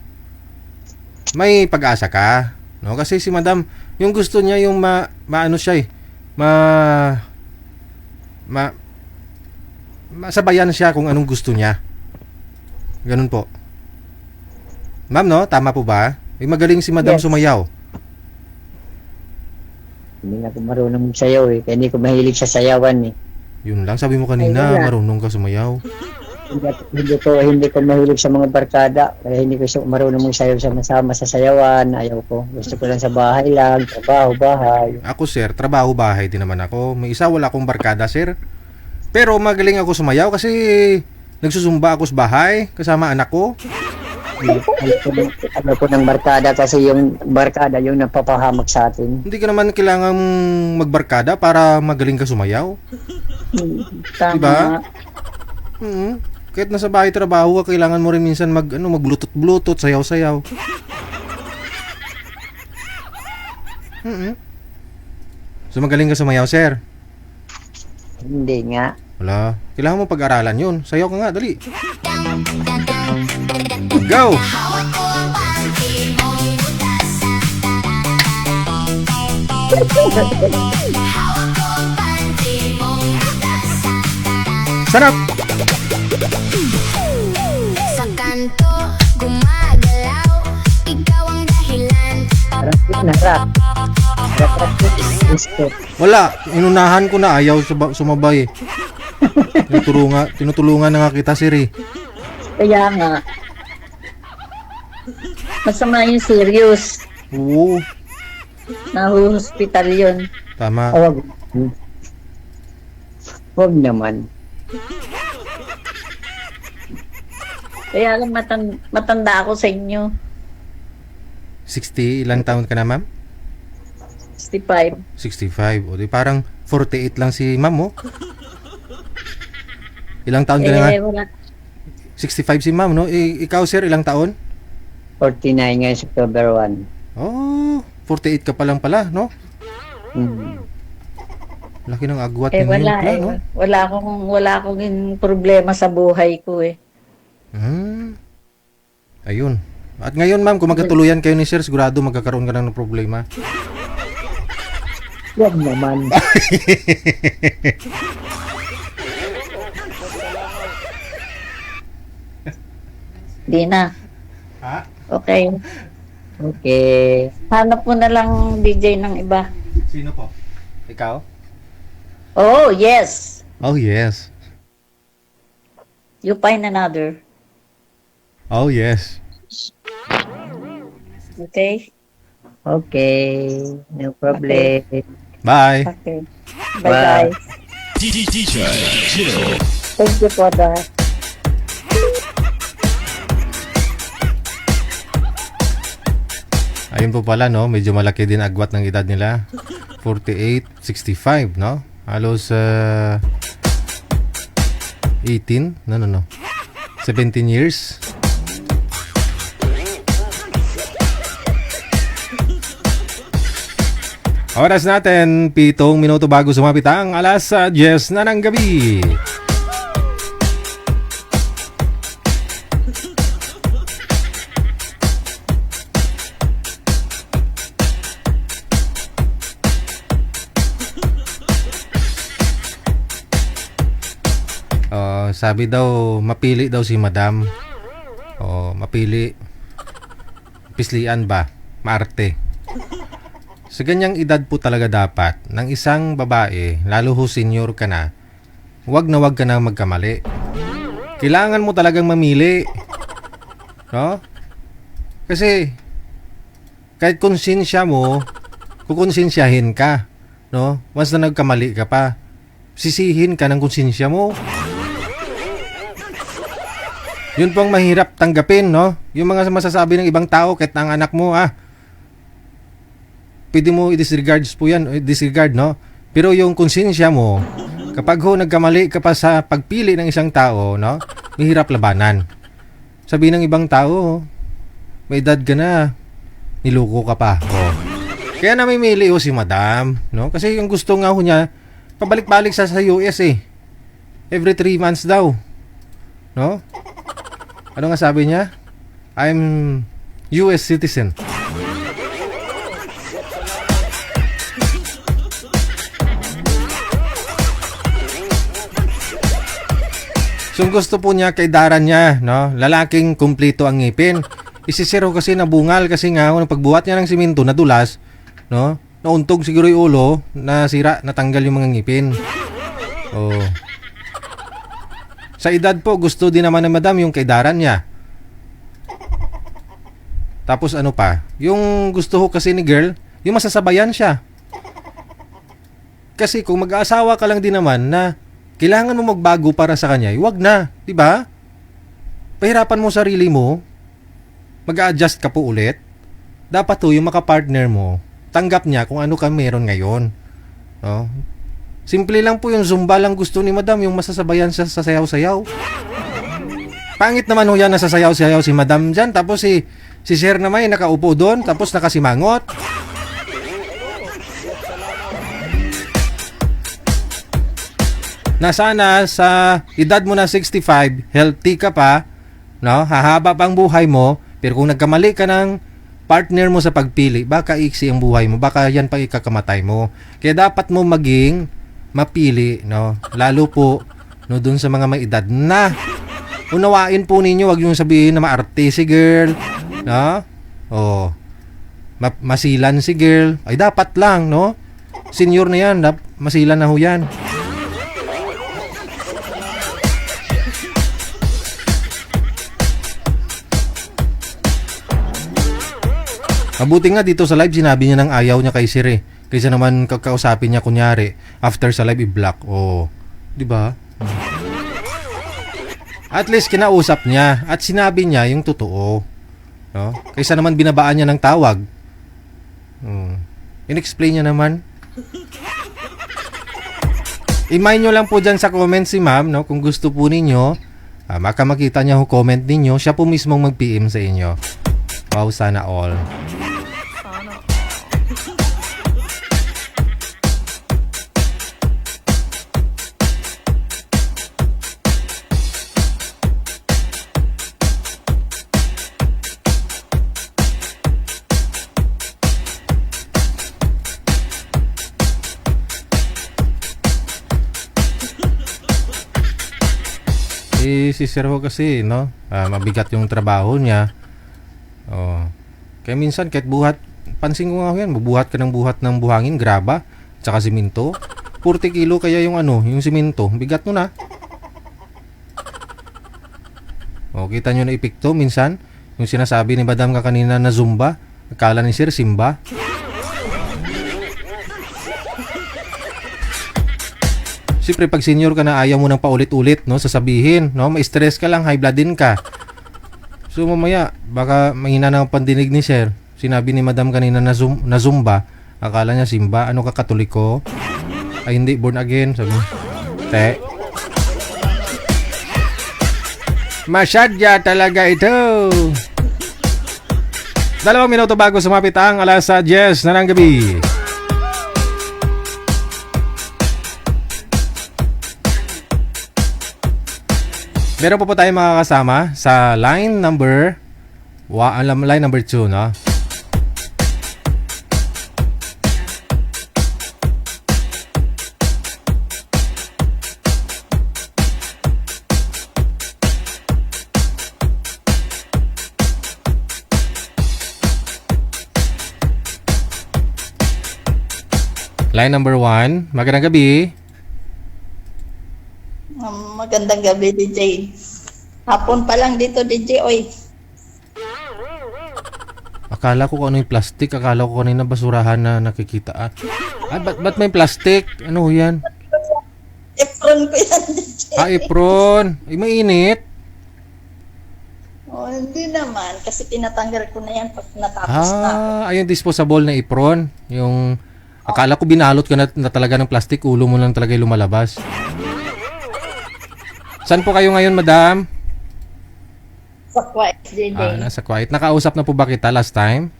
A: may pag-asa ka, no? Kasi si Madam, yung gusto niya yung maano siya eh, masabayan siya kung anong gusto niya. Ganun po. Ma'am, no? Tama po ba? May magaling si Madam
G: Yes.
A: sumayaw.
H: Hindi na ako marunong magsayaw eh. Kaya hindi ko mahilig sa sayawan eh.
A: Yun lang, sabi mo kanina,
G: Ay, wala.
A: marunong ka sumayaw.
H: Hindi ko mahilig sa mga barkada. Kaya hindi ko marunong magsayaw sama sa sayawan. Ayaw ko. Gusto ko lang sa bahay lang. Trabaho, bahay.
A: Ako, sir, trabaho bahay din naman ako. May isa, wala akong barkada, sir. Pero magaling ako sumayaw kasi nagsusumba ako sa bahay kasama anak ko.
H: Ano ko ng barkada kasi yung barkada yung napapahamak sa atin.
A: Hindi ka naman kailangan magbarkada para magaling ka sumayaw.
G: Tama.
A: Diba? Kahit nasa bahay trabaho ka, kailangan mo rin minsan mag-bluetooth, sayaw-sayaw. So magaling ka sumayaw, sir?
H: Hindi nga.
A: Wala. Kailangan mo pag-aralan yun. Sayaw ka nga, dali. Go! Sarap!
I: Sa kanto, gumagalaw, ikaw ang dahilan.
H: Rap na rap.
A: Wala. Inunahan ko na. Ayaw sumabay. Tinutulungan na nga kita, sir eh.
G: Kaya nga. Masama yung serious.
A: Oo.
G: Nahuhospital yun.
A: Tama.
H: Wag. Wag naman.
G: Kaya lang matanda ako sa inyo.
A: 60, ilang taon ka na, ma'am?
G: 65.
A: 65. O di parang 48 lang si ma'am, oh. Ilang taon ka na nga?
G: Wala.
A: 65 si ma'am, no? Ikaw, sir, ilang taon?
H: 49 ngayon sa October 1.
A: Oh, 48 ka pa lang pala, no? Laki ng agwat ninyo
G: Wala
A: pala, no?
G: Wala akong problema sa buhay ko eh.
A: Ayun. At ngayon, ma'am, kung magkatuluyan kayo ni sir, sigurado magkakaroon ka na ng problema.
H: Wag naman.
G: Di na.
A: Ha?
G: Okay.
H: Okay.
G: Hanap mo na lang DJ ng iba.
A: Sino po? Ikaw?
G: Oh, yes.
A: Oh, yes.
G: You find another.
A: Oh, yes.
G: Okay?
H: Okay. No problem.
A: Bye.
G: Okay. Bye-bye. Thank you for that.
A: Ayun po pala, no? Medyo malaki din agwat ng edad nila. 48, 65, no? Halos 18? No. 17 years. Oras natin, 7 minuto bago sumapit ang alas 10 na ng gabi. Sabi daw, mapili daw si Madam. Mapili. Pislian ba? Maarte. Sa ganyang edad po talaga dapat ng isang babae, lalo ho senior ka na, wag ka na magkamali. Kailangan mo talagang mamili. No? Kasi kahit konsensya mo, kukonsensyahin ka. No? Once na nagkamali ka pa, sisihin ka ng konsensya mo. Yun pong mahirap tanggapin, no? Yung mga masasabi ng ibang tao, kahit ang anak mo, pwede mo i-disregard po yan, disregard, no? Pero yung konsensya mo, kapag nagkamali ka pa sa pagpili ng isang tao, no? Mahirap labanan. Sabi ng ibang tao, may edad ka na, niluko ka pa. Kaya namimili si Madam, no? Kasi yung gusto nga niya, pabalik-balik sa US eh. Every 3 months daw. no? Ano nga sabi niya? I'm US citizen. So, ang gusto po niya kay Daran niya, no? Lalaking kumpleto ang ngipin. Isisiro kasi nabungal kasi nga nung pagbuhat niya ng simento nadulas, no? Nauntog siguro yung ulo, nasira, natanggal yung mga ngipin. Oh. Sa edad po, gusto din naman ng madam yung kay Daran niya. Tapos ano pa? Yung gusto ko kasi ni girl, yung masasabayan siya. Kasi kung mag-aasawa ka lang din naman na kailangan mo magbago para sa kanya, wag na, 'di ba? Pahirapan mo sarili mo. Mag-a-adjust ka po ulit. Dapat to yung maka-partner mo, tanggap niya kung ano ka meron ngayon. No? Simple lang po yung Zumba lang gusto ni madam, yung masasabayan siya sa sayaw-sayaw. Pangit naman ho yan na sasayaw-sayaw si madam dyan, tapos si sir naman nakaupo doon, tapos nakasimangot. Na sana sa edad mo na 65, healthy ka pa, no? Hahaba pa ang buhay mo, pero kung nagkamali ka ng partner mo sa pagpili, baka iksi ang buhay mo, baka yan pa ikakamatay mo. Kaya dapat mo maging mapili, no? Lalo po no doon sa mga may edad na. Unawain po ninyo, wag yung sabihin na maarte si girl, no? Oh. Masilan si girl. Ay dapat lang, no? Senior na yan, masilan na ho yan. Mabuti nga dito sa live, sinabi niya ng ayaw niya kay Sir eh. Kaysa naman kakausapin niya kunyari, after sa live i-block. Oh, di ba? At least kinausap niya at sinabi niya yung totoo. No? Kaysa naman binabaan niya ng tawag. In-explain niya naman. I-mind nyo lang po dyan sa comment si ma'am, no? Kung gusto po ninyo, makamakita niya yung comment ninyo, siya po mismong mag-PM sa inyo. Wow, sana all. Si Sir ho kasi, no? Mabigat yung trabaho niya. Oh. Kaya minsan kahit buhat, pansin ko nga yan, bubuhat ka ng buhangin, graba, tsaka simento. 40 kilo kaya yung yung simento, bigat mo na. Oh, kita nyo na epekto minsan, yung sinasabi ni Madam ka kanina na Zumba, akala ni Sir Simba. Siyempre pag senior ka na, ayaw mo nang paulit-ulit, no, sasabihin, no, ma-stress ka lang, high blood din ka. So mamaya, baka mahina na ang pandinig ni Sir. Sinabi ni Madam kanina na Zumba, akala niya Simba, ano ka, Katoliko? Ay hindi, born again, sabi. Te. Masyadya talaga ito. 2 minuto bago sumapit ang alas 10 na ng gabi. Meron po tayo makakasama sa line number 2, no? Line number 1, magandang gabi.
F: Magandang gabi, DJ. Hapon pa lang dito, DJ. Oy.
A: Akala ko kung ano yung plastic. Akala ko kanina basurahan na nakikita. Ba't may plastic? Ano yan?
F: Apron ko yan, DJ.
A: Apron. Ay, mainit.
F: Oh, hindi naman. Kasi tinatanggal ko na yan pag natapos na.
A: Ayun, disposable na apron. Yung, akala ko binalot ka na talaga ng plastic. Ulo mo lang talaga yung lumalabas. Saan po kayo ngayon, madam?
F: Sa quiet, DJ.
A: Nasa quiet. Nakausap na po ba kita last time?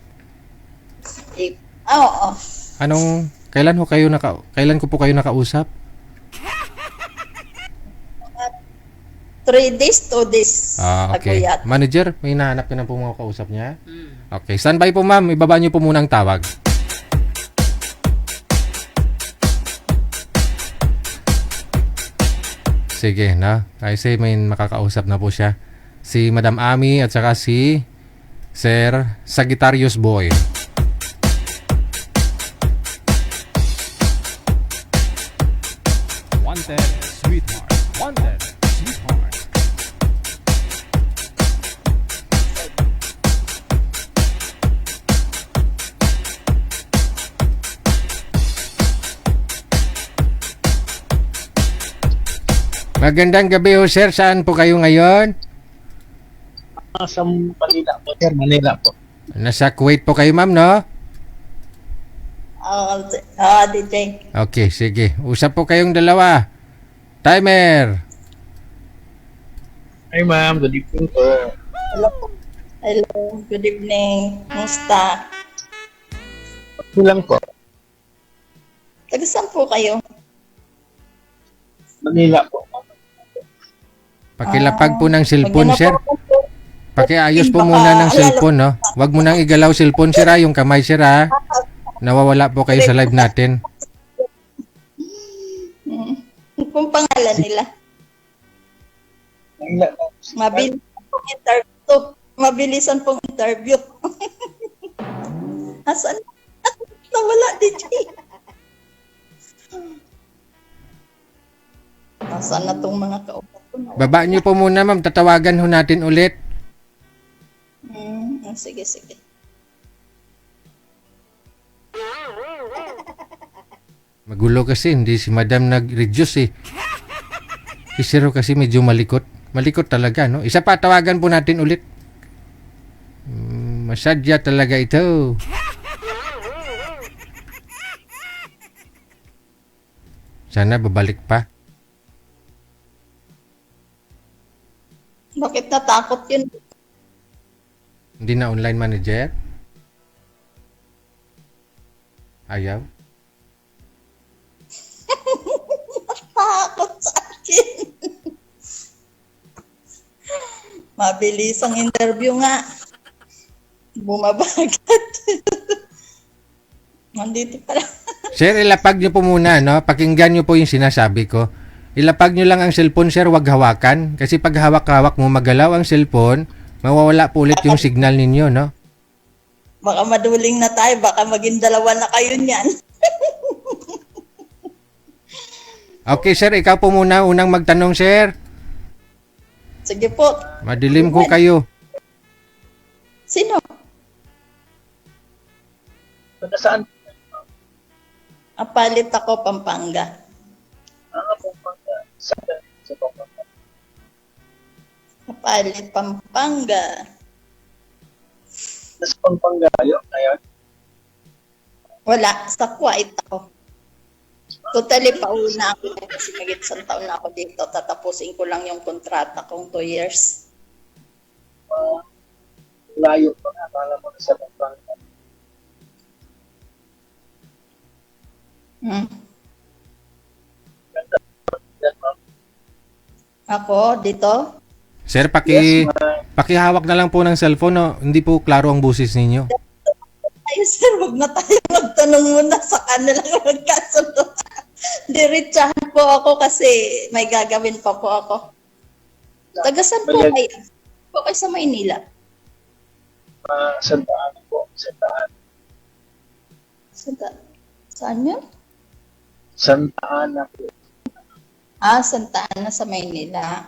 F: Oo.
A: Kailan ko po kayo nakausap?
F: 3 days, 2 days.
A: Okay.
F: Aguyat.
A: Manager, may hinahanap ka na po mga kausap niya? Okay. Standby po ma'am. Ibaba niyo po muna ang tawag. Sige, na. Kasi may makakausap na po siya. Si Madam Ami at saka si Sir Sagittarius Boy.
D: Wanted, sweetheart. Wanted, sweetheart.
A: Magandang gabi ho, sir. Saan po kayo ngayon?
J: Sa Manila po, sir. Manila po.
A: Nasa Kuwait po kayo, ma'am, no?
F: DJ.
A: Okay, sige. Usap po kayong dalawa. Timer.
J: Hi, ma'am. Good evening po.
F: Hello. Hello. Good evening. Musta?
J: Bilang po.
F: Taga saan po kayo?
J: Manila po.
A: Pakilapag po ng cellphone,
F: Huwag niyo
A: sir.
F: na po-
A: Pakiayos po
F: Baka
A: muna ng
F: lalo-
A: cellphone, no? Huwag mo nang igalaw cellphone, sir, ha? Yung kamay, sir, ha? Nawawala po kayo sa live natin.
F: Kung pangalan nila.
J: Manila po.
F: Mabilis pong interview. Mabilisan pong interview. Asan? Nawala, DJ. Asan na tong mga kaupat ko?
A: Baba niyo po muna, ma'am. Tatawagan ho natin ulit.
F: Sige, sige.
A: Magulo kasi, hindi si madam nag-reduce, eh. Si Sir kasi medyo malikot. Malikot talaga, no? Isa pa, tawagan po natin ulit. Masadya talaga ito. Sana babalik pa.
F: Bakit natakot yun?
A: Hindi na online manager? Ayaw?
F: Takot sa akin. Mabilis ang interview nga. Bumabagat. Nandito pala.
A: Sir, ilapag nyo po muna, no? Pakinggan nyo po yung sinasabi ko. Ilapag nyo lang ang cellphone, sir, wag hawakan. Kasi pag hawak-hawak mo, magalaw ang cellphone, mawawala po ulit yung signal ninyo, no?
F: Baka maduling na tayo. Baka maging dalawa na kayo niyan.
A: Okay, sir, ikaw po muna unang magtanong, sir.
F: Sige po.
A: Madilim ko kayo.
F: Sino?
J: Taga saan?
F: Apalit ako, Pampanga.
J: Pampanga. Sa Pampanga.
F: Apalit, Pampanga.
J: Nasa Pampanga kayo ngayon?
F: Wala. Sa Kuwait ako. Totally pauna ako kasi magit isang taon na ako dito. Tatapusin ko lang yung kontrata kong 2 years.
J: Layo po na. Akala mo na sa Pampanga. Yan, ma'am.
F: Ako, dito?
A: Sir,
J: Yes, ma'am.
A: pakihawak na lang po ng cellphone, no? Hindi po klaro ang busis ninyo.
F: Ay, sir, huwag na tayo magtanong muna sa kanila magkasunod. Diretsahan po ako kasi may gagawin pa po ako. Tagasan po kayo? Po kayo sa Maynila?
J: Santa Ana po. Santa Ana.
F: Saan yun?
J: Santa Ana po.
F: Santa Ana sa Maynila.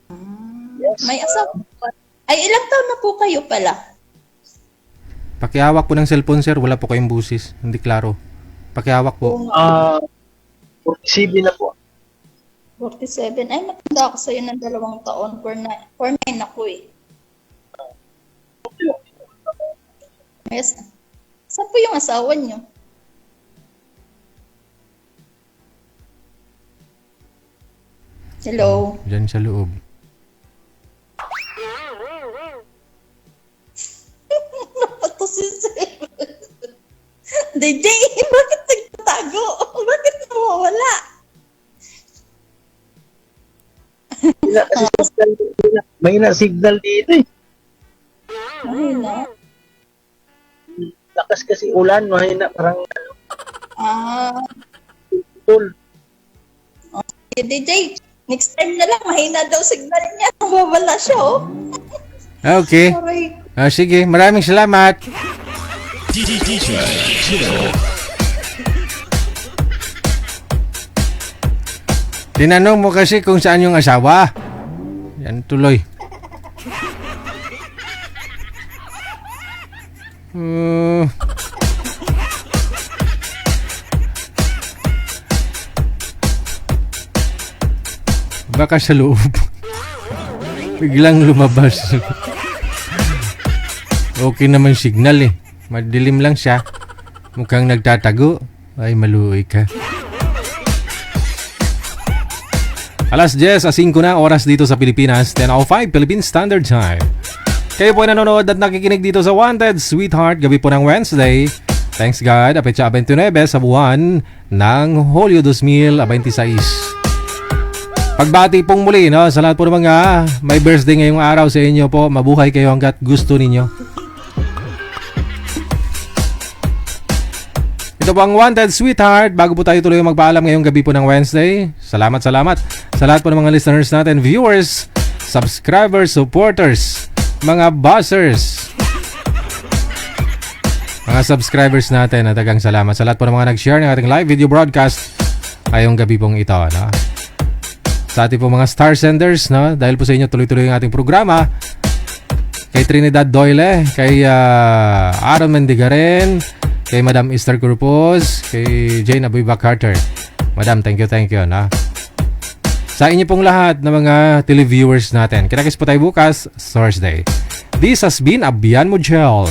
J: Yes.
F: May asawa po. Ay, ilang taon na po kayo pala?
A: Pakihawak po ng cellphone, sir. Wala po kayong busis. Hindi klaro. Pakihawak po.
J: 47 na po.
F: 47. Ay, matanda ako sa'yo ng 2 taon. 49 ako eh. Yes. Saan po yung asawa niyo? Hello?
A: Diyan sa loob.
F: Ito si Sir. DJ, bakit nagtatago? Bakit nawawala?
J: Mahina kasi signal dito. Mahina signal dito eh.
F: Mahina.
J: Lakas kasi ulan, mahina parang
F: Ah,
J: tol.
F: DJ, next time na lang, mahina daw signal niya. Mawawala siya, oh.
A: Okay.
F: Sorry.
A: Sige, maraming salamat. Tinanong mo kasi kung saan yung asawa. Yan tuloy. Baka sa loob. Biglang lumabas. Okay naman signal eh. Madilim lang siya. Mukhang nagtatago. Ay, maluoy ka. Alas 10:05 na oras dito sa Pilipinas. 10:05 Philippine Standard Time. Kayo po ay nanonood at nakikinig dito sa Wanted Sweetheart. Gabi po ng Wednesday. Thanks God. Apecha 29 sa buwan ng Hulyo 2026. Pagbati pong muli no, sa lahat po ng mga may birthday ngayong araw sa inyo po. Mabuhay kayo hanggat gusto ninyo. Ito po ang Wanted Sweetheart. Bago po tayo tuloy magpaalam ngayong gabi po ng Wednesday. Salamat sa lahat po ng mga listeners natin, viewers, subscribers, supporters, mga buzzers, mga subscribers natin. At tagang salamat sa lahat po ng mga nag-share ng ating live video broadcast ngayong gabi pong ito. No? Sa ating po mga star senders, no? Dahil po sa inyo tuloy-tuloy ang ating programa. Kay Trinidad Doyle, kay Aaron Mendigaren, kay Madam Esther Corpus, kay Jane Abuiba Carter. Madam, thank you, no? Sa inyo pong lahat ng mga televiewers natin. Kinakis po tayo bukas, Thursday. This has been Abian Mujel.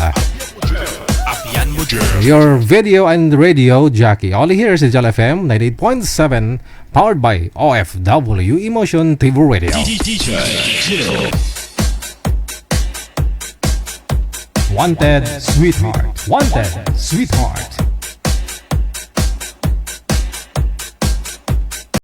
A: Your video and radio jockey. Only here is Jal FM 98.7, powered by OFW Emotion TV Radio. Wanted Sweetheart. Wanted Sweetheart.